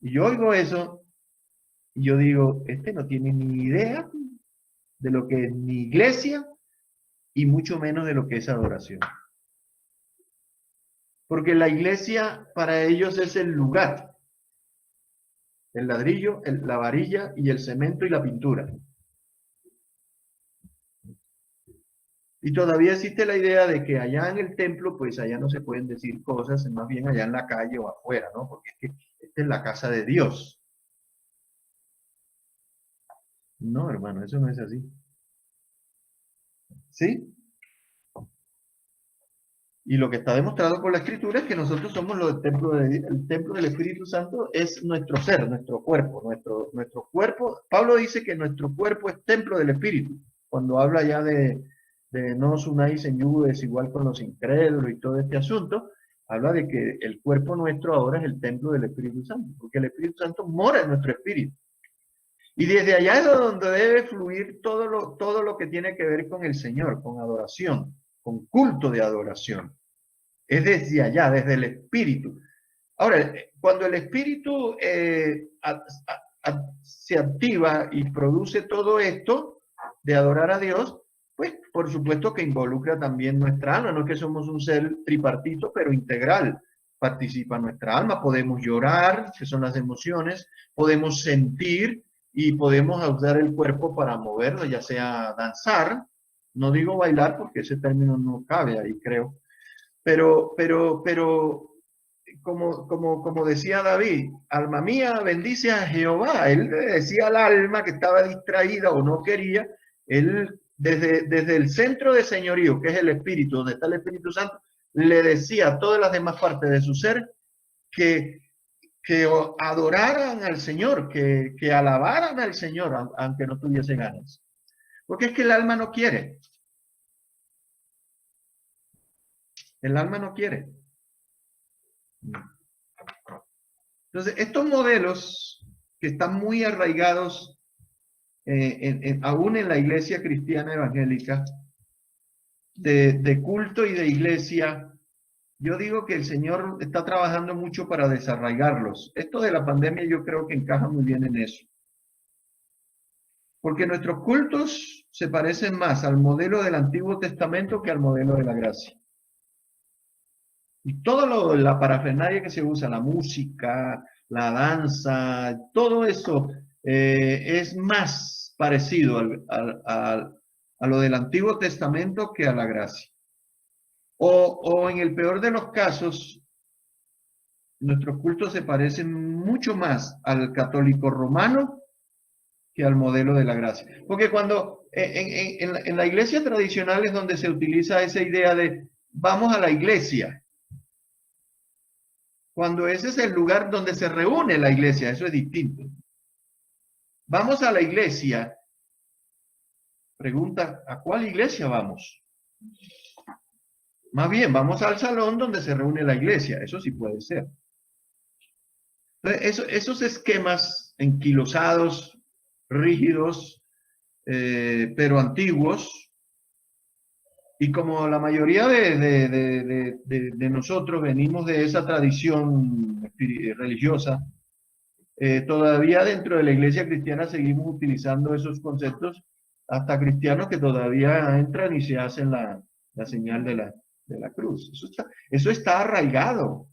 Y yo oigo eso y yo digo, este no tiene ni idea de lo que es ni iglesia y mucho menos de lo que es adoración. Porque la iglesia para ellos es el lugar. El ladrillo, la varilla y el cemento y la pintura. Y todavía existe la idea de que allá en el templo, pues allá no se pueden decir cosas, más bien allá en la calle o afuera, ¿no? Porque es que esta es la casa de Dios. No, hermano, eso no es así. ¿Sí? Y lo que está demostrado por la Escritura es que nosotros somos el templo del Espíritu Santo es nuestro ser, nuestro cuerpo, nuestro cuerpo. Pablo dice que nuestro cuerpo es templo del Espíritu. Cuando habla ya de no os unáis en yugo desigual con los incrédulos y todo este asunto, habla de que el cuerpo nuestro ahora es el templo del Espíritu Santo, porque el Espíritu Santo mora en nuestro espíritu. Y desde allá es donde debe fluir todo lo que tiene que ver con el Señor, con adoración, con culto de adoración. Es desde allá, desde el espíritu. Ahora, cuando el espíritu se activa y produce todo esto de adorar a Dios, pues por supuesto que involucra también nuestra alma. No es que somos un ser tripartito, pero integral. Participa nuestra alma, podemos llorar, que son las emociones, podemos sentir y podemos usar el cuerpo para moverlo, ya sea danzar. No digo bailar porque ese término no cabe ahí, creo. Pero como decía David, alma mía, bendice a Jehová. Él le decía al alma que estaba distraída o no quería, él desde el centro de señorío, que es el Espíritu, donde está el Espíritu Santo, le decía a todas las demás partes de su ser que, que adoraran al Señor, que alabaran al Señor, aunque no tuviese ganas. Porque es que el alma no quiere. El alma no quiere. Entonces, estos modelos que están muy arraigados aún en la iglesia cristiana evangélica, de culto y de iglesia, yo digo que el Señor está trabajando mucho para desarraigarlos. Esto de la pandemia yo creo que encaja muy bien en eso. Porque nuestros cultos se parecen más al modelo del Antiguo Testamento que al modelo de la gracia. Y todo la parafernalia que se usa, la música, la danza, todo eso es más parecido a lo del Antiguo Testamento que a la gracia. O en el peor de los casos, nuestros cultos se parecen mucho más al católico romano que al modelo de la gracia. Porque cuando en la iglesia tradicional es donde se utiliza esa idea de vamos a la iglesia, cuando ese es el lugar donde se reúne la iglesia, eso es distinto. Vamos a la iglesia. Pregunta, ¿a cuál iglesia vamos? Más bien, vamos al salón donde se reúne la iglesia. Eso sí puede ser. Entonces, esos esquemas enquilosados, rígidos, pero antiguos, y como la mayoría de nosotros venimos de esa tradición religiosa, todavía dentro de la iglesia cristiana seguimos utilizando esos conceptos, hasta cristianos que todavía entran y se hacen la señal de la cruz. Eso está arraigado,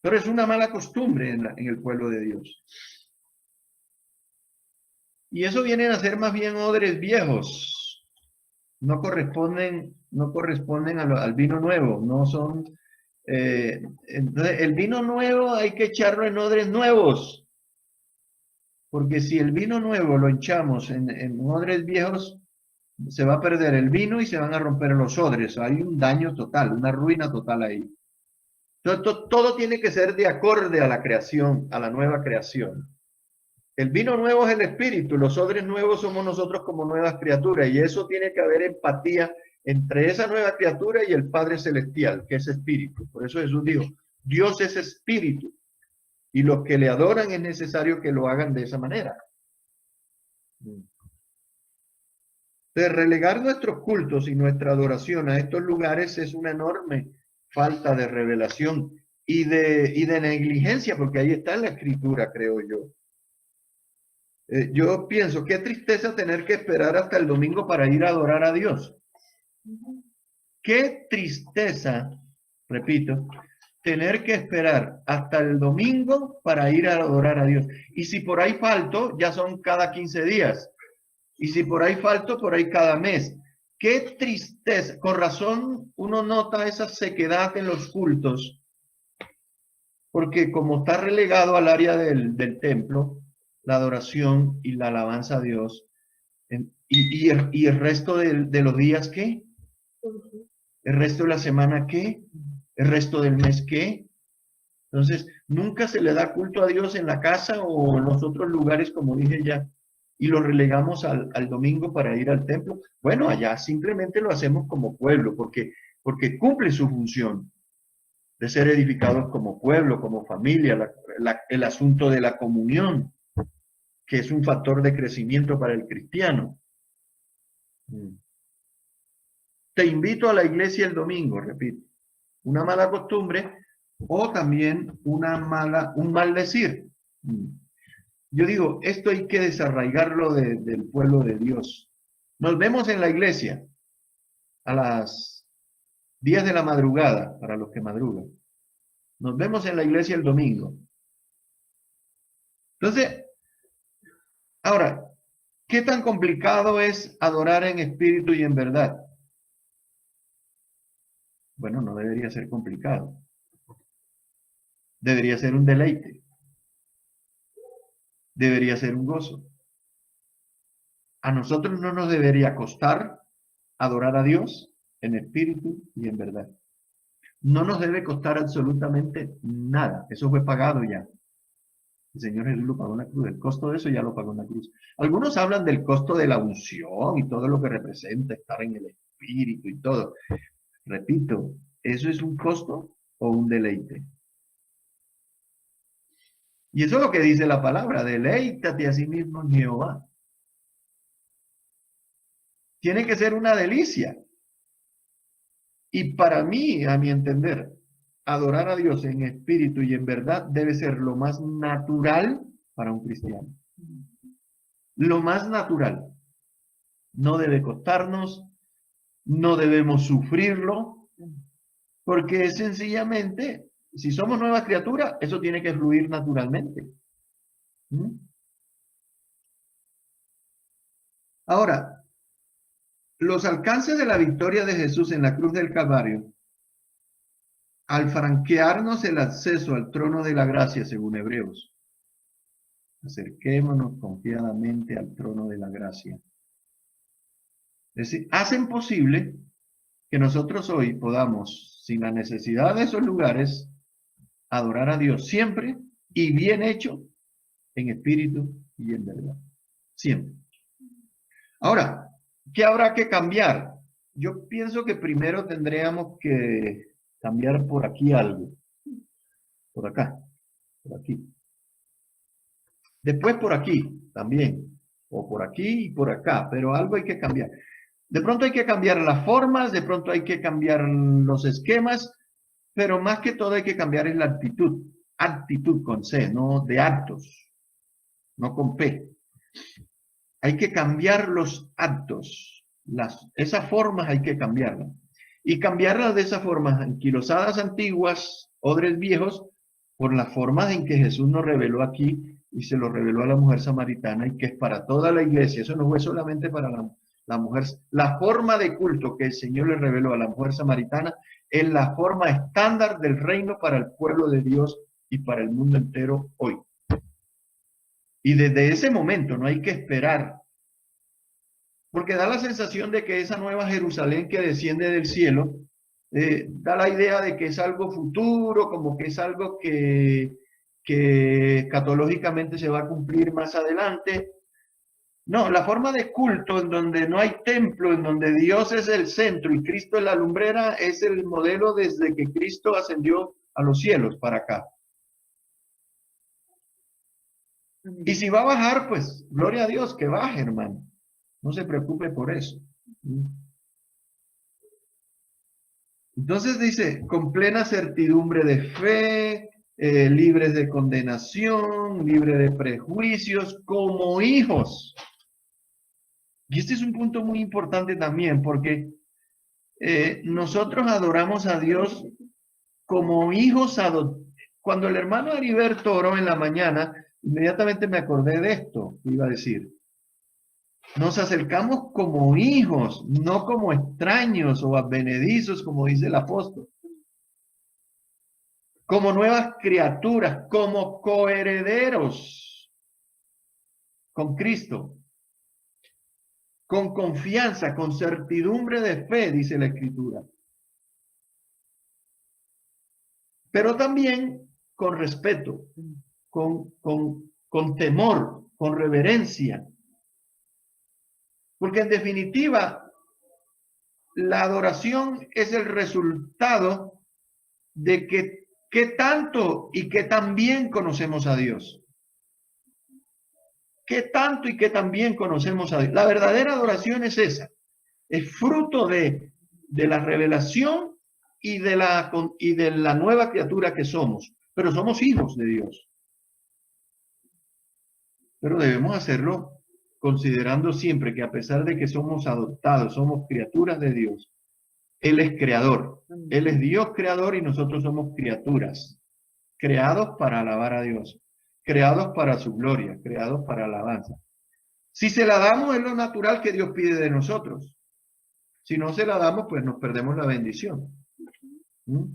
pero es una mala costumbre en el pueblo de Dios. Y eso vienen a ser más bien odres viejos, no corresponden al vino nuevo, no son... entonces, el vino nuevo hay que echarlo en odres nuevos, porque si el vino nuevo lo echamos en odres viejos, se va a perder el vino y se van a romper los odres. Hay un daño total, una ruina total ahí. Entonces, todo tiene que ser de acorde a la creación, a la nueva creación. El vino nuevo es el espíritu, los odres nuevos somos nosotros como nuevas criaturas, y eso tiene que haber empatía entre esa nueva criatura y el Padre Celestial, que es espíritu. Por eso Jesús dijo, Dios es espíritu, y los que le adoran es necesario que lo hagan de esa manera. De relegar nuestros cultos y nuestra adoración a estos lugares es una enorme falta de revelación y de negligencia, porque ahí está en la escritura, creo yo. Yo pienso, qué tristeza tener que esperar hasta el domingo para ir a adorar a Dios. Qué tristeza, repito, tener que esperar hasta el domingo para ir a adorar a Dios. Y si por ahí falto, ya son cada 15 días. Y si por ahí falto, por ahí cada mes. qué tristeza. Con razón uno nota esa sequedad en los cultos, porque como está relegado al área del templo, la adoración y la alabanza a Dios, y el resto de los días, ¿qué? ¿El resto de la semana qué? ¿El resto del mes qué? Entonces, nunca se le da culto a Dios en la casa o en los otros lugares, como dije ya, y lo relegamos al domingo para ir al templo. Bueno, allá simplemente lo hacemos como pueblo, porque cumple su función de ser edificados como pueblo, como familia, el asunto de la comunión, que es un factor de crecimiento para el cristiano. Te invito a la iglesia el domingo, repito. Una mala costumbre o también un mal decir. Yo digo, esto hay que desarraigarlo del pueblo de Dios. Nos vemos en la iglesia a las 10 de la madrugada, para los que madrugan. Nos vemos en la iglesia el domingo. Entonces, ahora, ¿qué tan complicado es adorar en espíritu y en verdad? Bueno, no debería ser complicado. Debería ser un deleite. Debería ser un gozo. A nosotros no nos debería costar adorar a Dios en espíritu y en verdad. No nos debe costar absolutamente nada. Eso fue pagado ya. El Señor Jesús lo pagó en la cruz. El costo de eso ya lo pagó en la cruz. Algunos hablan del costo de la unción y todo lo que representa estar en el espíritu y todo. Repito, ¿eso es un costo o un deleite? Y eso es lo que dice la palabra. Deleítate a sí mismo en Jehová. Tiene que ser una delicia. Y para mí, a mi entender, adorar a Dios en espíritu y en verdad debe ser lo más natural para un cristiano. Lo más natural. No debe costarnos, no debemos sufrirlo, porque sencillamente, si somos nuevas criaturas, eso tiene que fluir naturalmente. Ahora, los alcances de la victoria de Jesús en la cruz del Calvario, al franquearnos el acceso al trono de la gracia, según Hebreos, acerquémonos confiadamente al trono de la gracia. Es decir, hacen posible que nosotros hoy podamos, sin la necesidad de esos lugares, adorar a Dios siempre y bien hecho en espíritu y en verdad. Siempre. Ahora, ¿qué habrá que cambiar? Yo pienso que primero tendríamos que cambiar por aquí algo. Por acá, por aquí. Después por aquí también. O por aquí y por acá, pero algo hay que cambiar. De pronto hay que cambiar las formas, de pronto hay que cambiar los esquemas, pero más que todo hay que cambiar es la actitud. Actitud con C, no de actos, no con P. Hay que cambiar los actos. Esas formas hay que cambiarlas. Y cambiarlas de esas formas anquilosadas antiguas, odres viejos, por las formas en que Jesús nos reveló aquí y se lo reveló a la mujer samaritana y que es para toda la iglesia. Eso no fue solamente para la mujer. La forma de culto que el Señor le reveló a la mujer samaritana es la forma estándar del reino para el pueblo de Dios y para el mundo entero hoy. Y desde ese momento no hay que esperar, porque da la sensación de que esa nueva Jerusalén que desciende del cielo, da la idea de que es algo futuro, como que es algo que escatológicamente se va a cumplir más adelante. No, la forma de culto en donde no hay templo, en donde Dios es el centro y Cristo es la lumbrera, es el modelo desde que Cristo ascendió a los cielos para acá. Y si va a bajar, pues, gloria a Dios, que baje, hermano. No se preocupe por eso. Entonces dice, con plena certidumbre de fe, libres de condenación, libres de prejuicios, como hijos. Y este es un punto muy importante también, porque nosotros adoramos a Dios como hijos adoptados. Cuando el hermano Heriberto oró en la mañana, inmediatamente me acordé de esto, iba a decir. Nos acercamos como hijos, no como extraños o advenedizos, como dice el apóstol. Como nuevas criaturas, como coherederos con Cristo, con confianza, con certidumbre de fe, dice la Escritura. Pero también con respeto, con temor, con reverencia. Porque en definitiva, la adoración es el resultado de que qué tanto y qué tan bien conocemos a Dios. ¿Qué tanto y qué tan bien conocemos a Dios? La verdadera adoración es esa. Es fruto de la revelación y de la nueva criatura que somos. Pero somos hijos de Dios. Pero debemos hacerlo considerando siempre que a pesar de que somos adoptados, somos criaturas de Dios, Él es creador. Él es Dios creador y nosotros somos criaturas, creados para alabar a Dios, creados para su gloria, creados para alabanza. Si se la damos es lo natural que Dios pide de nosotros. Si no se la damos, pues nos perdemos la bendición. ¿Mm?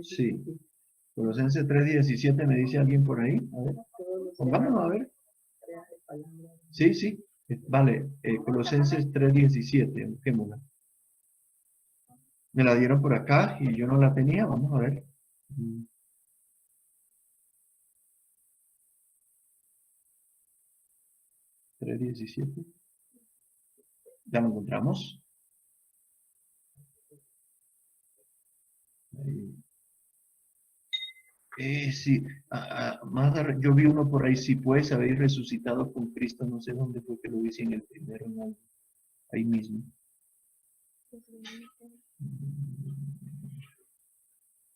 Sí. Colosenses 3:17 me dice alguien por ahí. A ver, pongámonos a ver. Sí, sí. Vale, Colosenses 3:17, busquémosla. Me la dieron por acá y yo no la tenía, vamos a ver. 3:17. Ya lo encontramos. Sí, yo vi uno por ahí, si pues habéis resucitado con Cristo, no sé dónde fue que lo vi, si en el primero, no, ahí mismo.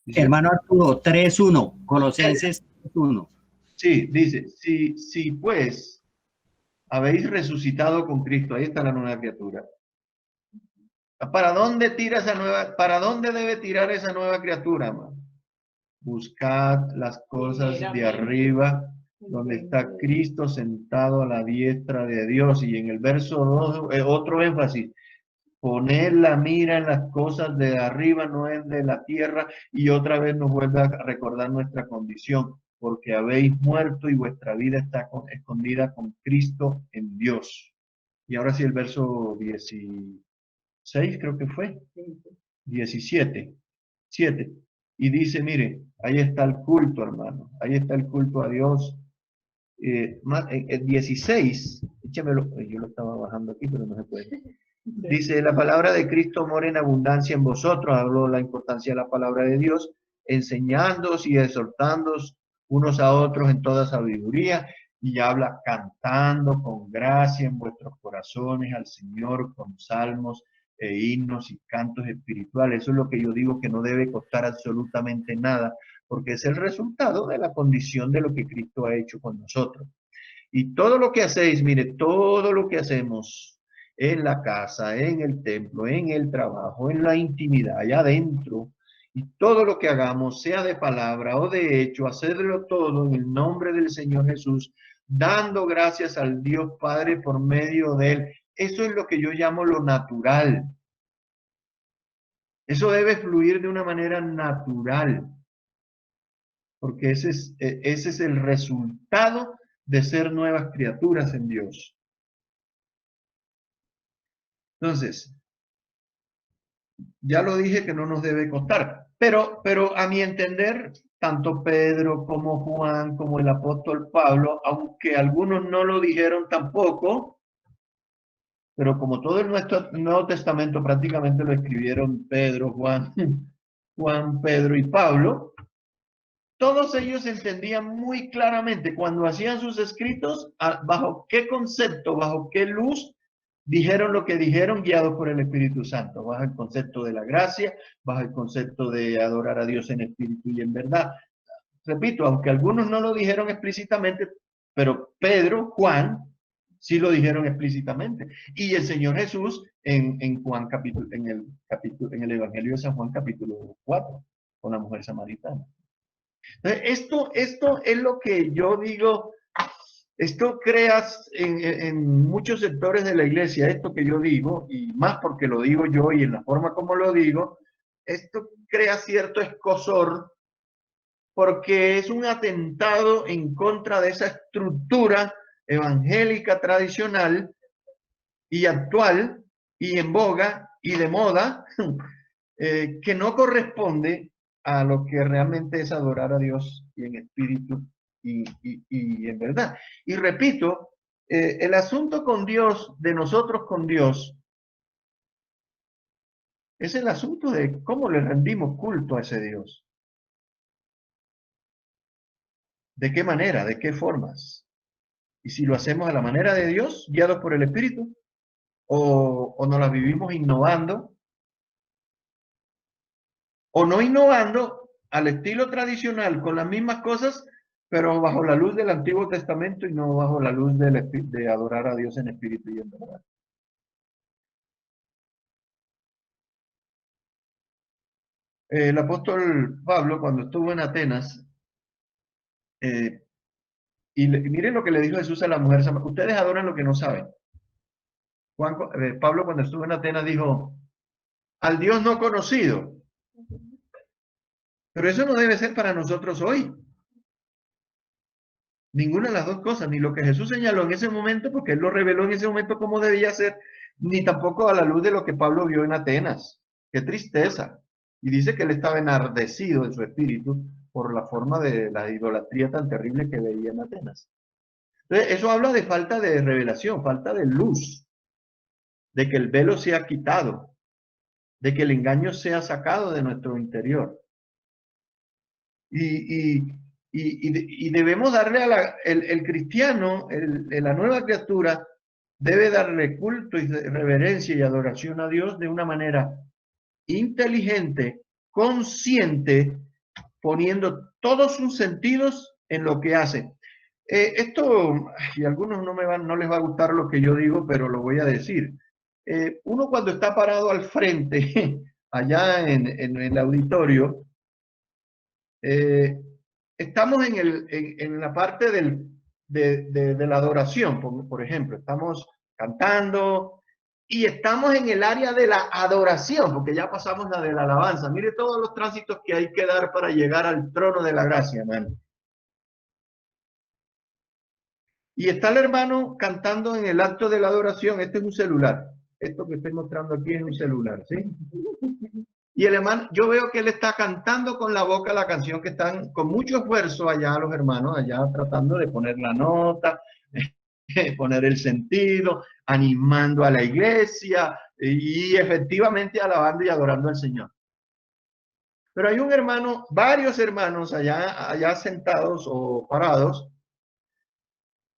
Dice, hermano Arturo, 3:1, Colosenses 3:1. Sí, dice, si pues habéis resucitado con Cristo, ahí está la nueva criatura. ¿Para dónde debe tirar esa nueva criatura, hermano? Buscad las cosas de arriba, donde está Cristo sentado a la diestra de Dios. Y en el verso 2, otro énfasis, poner la mira en las cosas de arriba, no en de la tierra. Y otra vez nos vuelve a recordar nuestra condición, porque habéis muerto y vuestra vida está escondida con Cristo en Dios. Y ahora sí el verso 16, creo que fue, 17, 7. Y dice, mire, ahí está el culto, hermano, ahí está el culto a Dios. 16, échamelo, yo lo estaba bajando aquí, pero no se puede. Dice, la palabra de Cristo mora en abundancia en vosotros, habló la importancia de la palabra de Dios, enseñándoos y exhortándoos unos a otros en toda sabiduría, y habla cantando con gracia en vuestros corazones al Señor con salmos e himnos y cantos espirituales. Eso es lo que yo digo que no debe costar absolutamente nada, porque es el resultado de la condición de lo que Cristo ha hecho con nosotros. Y todo lo que hacéis, mire, todo lo que hacemos en la casa, en el templo, en el trabajo, en la intimidad, allá adentro, y todo lo que hagamos, sea de palabra o de hecho, hacerlo todo en el nombre del Señor Jesús, dando gracias al Dios Padre por medio de Él. Eso es lo que yo llamo lo natural. Eso debe fluir de una manera natural, porque ese es el resultado de ser nuevas criaturas en Dios. Entonces, ya lo dije que no nos debe costar, pero a mi entender, tanto Pedro como Juan, como el apóstol Pablo, aunque algunos no lo dijeron tampoco, pero como todo el Nuevo Testamento prácticamente lo escribieron Pedro, Juan, Pedro y Pablo, todos ellos entendían muy claramente cuando hacían sus escritos bajo qué concepto, bajo qué luz dijeron lo que dijeron, guiados por el Espíritu Santo, bajo el concepto de la gracia, bajo el concepto de adorar a Dios en espíritu y en verdad. Repito, aunque algunos no lo dijeron explícitamente, pero Pedro, Juan, sí lo dijeron explícitamente. Y el Señor Jesús en Juan en el Evangelio de San Juan capítulo 4, con la mujer samaritana. Entonces, esto es lo que yo digo, Esto crea en muchos sectores de la iglesia, esto que yo digo, y más porque lo digo yo y en la forma como lo digo, esto crea cierto escozor porque es un atentado en contra de esa estructura evangélica tradicional y actual y en boga y de moda que no corresponde a lo que realmente es adorar a Dios y en espíritu y en verdad. Y repito, el asunto con Dios, de nosotros con Dios, es el asunto de cómo le rendimos culto a ese Dios. ¿De qué manera? ¿De qué formas? Y si lo hacemos a la manera de Dios, guiados por el Espíritu, o nos la vivimos innovando, o no innovando al estilo tradicional con las mismas cosas, pero bajo la luz del Antiguo Testamento y no bajo la luz de adorar a Dios en espíritu y en verdad. El apóstol Pablo, cuando estuvo en Atenas, eh, miren lo que le dijo Jesús a la mujer, ustedes adoran lo que no saben. Pablo, cuando estuvo en Atenas, dijo, al Dios no conocido. Pero eso no debe ser para nosotros hoy. Ninguna de las dos cosas, ni lo que Jesús señaló en ese momento, porque él lo reveló en ese momento cómo debía ser, ni tampoco a la luz de lo que Pablo vio en Atenas. Qué tristeza. Y dice que él estaba enardecido en su espíritu por la forma de la idolatría tan terrible que veía en Atenas. Entonces, eso habla de falta de revelación, falta de luz, de que el velo sea quitado, de que el engaño sea sacado de nuestro interior. Y debemos darle el cristiano, la nueva criatura, debe darle culto y reverencia y adoración a Dios de una manera inteligente, consciente, poniendo todos sus sentidos en lo que hace. Esto, y a algunos no les va a gustar lo que yo digo, pero lo voy a decir. Uno cuando está parado al frente, allá en el auditorio, estamos en la parte de la adoración, por ejemplo, estamos cantando y estamos en el área de la adoración, porque ya pasamos la de la alabanza. Mire todos los tránsitos que hay que dar para llegar al trono de la gracia, hermano. Y está el hermano cantando en el acto de la adoración. Este es un celular. Esto que estoy mostrando aquí es un celular, ¿sí? Y el hermano, yo veo que él está cantando con la boca la canción que están con mucho esfuerzo allá los hermanos, allá tratando de poner la nota, poner el sentido, animando a la iglesia y efectivamente alabando y adorando al Señor. Pero hay un hermano, varios hermanos allá sentados o parados.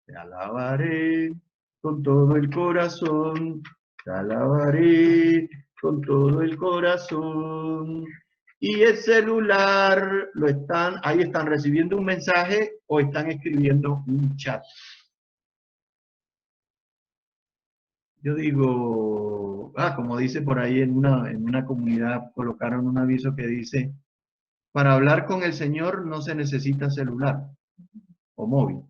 Te alabaré con todo el corazón, te alabaré con todo el corazón. Y el celular ahí están recibiendo un mensaje o están escribiendo un chat. Yo digo, como dice por ahí en una comunidad, colocaron un aviso que dice, para hablar con el Señor no se necesita celular o móvil.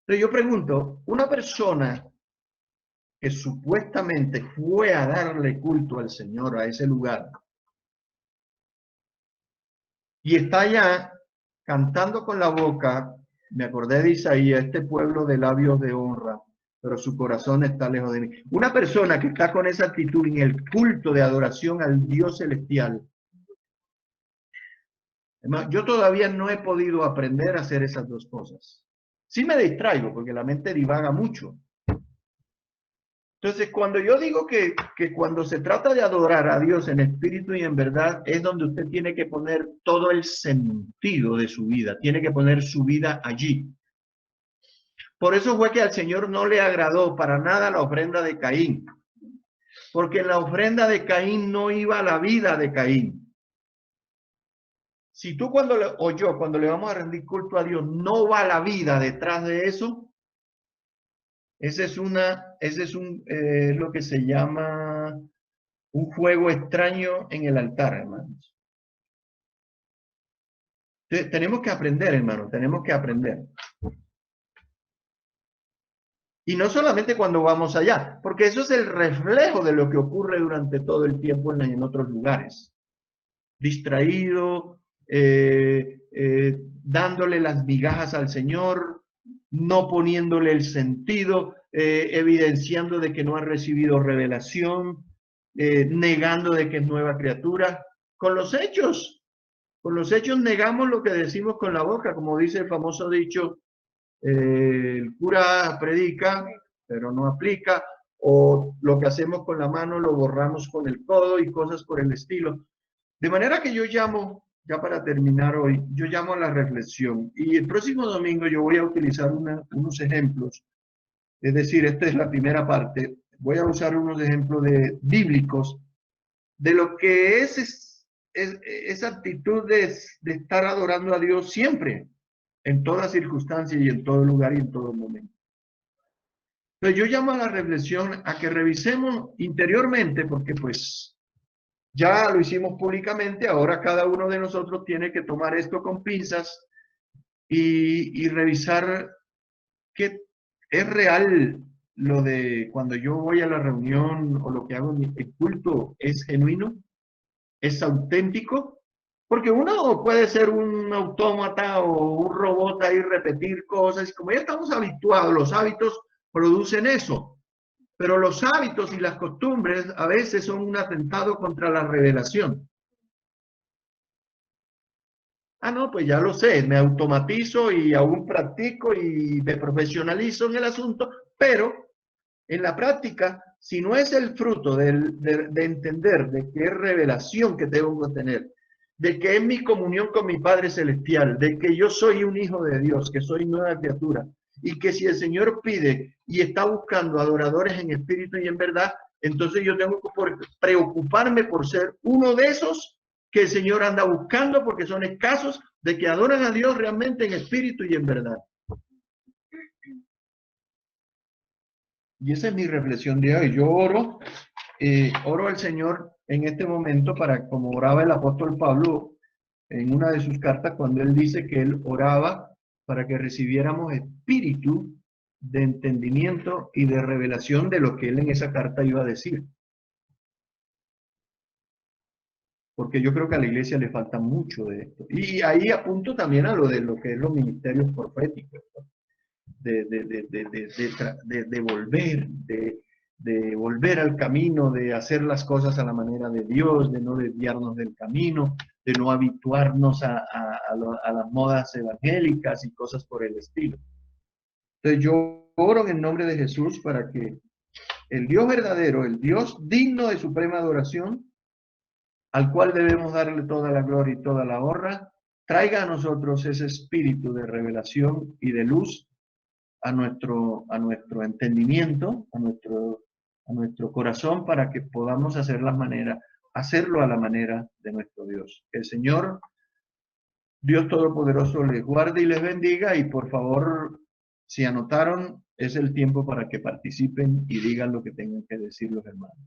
Entonces yo pregunto, una persona que supuestamente fue a darle culto al Señor a ese lugar y está allá cantando con la boca, me acordé de Isaías, este pueblo de labios de honra, pero su corazón está lejos de mí. Una persona que está con esa actitud en el culto de adoración al Dios celestial. Además, yo todavía no he podido aprender a hacer esas dos cosas. Sí me distraigo porque la mente divaga mucho. Entonces, cuando yo digo que cuando se trata de adorar a Dios en espíritu y en verdad, es donde usted tiene que poner todo el sentido de su vida, tiene que poner su vida allí. Por eso fue que al Señor no le agradó para nada la ofrenda de Caín, porque en la ofrenda de Caín no iba la vida de Caín. Si tú o yo, cuando le vamos a rendir culto a Dios, no va la vida detrás de eso, ese es lo que se llama un fuego extraño en el altar, hermanos. Entonces, tenemos que aprender, hermano, tenemos que aprender. Y no solamente cuando vamos allá, porque eso es el reflejo de lo que ocurre durante todo el tiempo en otros lugares. Distraído, dándole las migajas al Señor, no poniéndole el sentido, evidenciando de que no ha recibido revelación, negando de que es nueva criatura. Con los hechos negamos lo que decimos con la boca, como dice el famoso dicho, el cura predica, pero no aplica, o lo que hacemos con la mano lo borramos con el codo y cosas por el estilo. De manera que yo llamo, ya para terminar hoy, yo llamo a la reflexión. Y el próximo domingo yo voy a utilizar unos ejemplos. Es decir, esta es la primera parte. Voy a usar unos ejemplos bíblicos de lo que es esa actitud de estar adorando a Dios siempre, en toda circunstancia y en todo lugar y en todo momento. Entonces yo llamo a la reflexión a que revisemos interiormente, porque pues ya lo hicimos públicamente, ahora cada uno de nosotros tiene que tomar esto con pinzas y revisar qué es real lo de cuando yo voy a la reunión o lo que hago en el culto, es genuino, es auténtico, porque uno puede ser un autómata o un robot ahí repetir cosas, y como ya estamos habituados, los hábitos producen eso, pero los hábitos y las costumbres a veces son un atentado contra la revelación. Ah, no, pues ya lo sé, me automatizo y aún practico y me profesionalizo en el asunto, pero en la práctica, si no es el fruto de entender de qué revelación que tengo que tener, de que es mi comunión con mi Padre Celestial, de que yo soy un hijo de Dios, que soy nueva criatura, y que si el Señor pide y está buscando adoradores en espíritu y en verdad, entonces yo tengo que preocuparme por ser uno de esos que el Señor anda buscando, porque son escasos, de que adoran a Dios realmente en espíritu y en verdad. Y esa es mi reflexión de hoy. Yo oro al Señor en este momento para, como oraba el apóstol Pablo en una de sus cartas, cuando él dice que él oraba para que recibiéramos espíritu de entendimiento y de revelación de lo que él en esa carta iba a decir. Porque yo creo que a la iglesia le falta mucho de esto. Y ahí apunto también a lo de lo que es los ministerios proféticos, ¿no? de volver al camino, de hacer las cosas a la manera de Dios, de no desviarnos del camino, de no habituarnos a las modas evangélicas y cosas por el estilo. Entonces yo oro en el nombre de Jesús para que el Dios verdadero, el Dios digno de suprema adoración, al cual debemos darle toda la gloria y toda la honra, traiga a nosotros ese espíritu de revelación y de luz a nuestro entendimiento, a nuestro corazón, para que podamos hacerlo a la manera de nuestro Dios. Que el Señor, Dios Todopoderoso, les guarde y les bendiga, y por favor, si anotaron, es el tiempo para que participen y digan lo que tengan que decir los hermanos.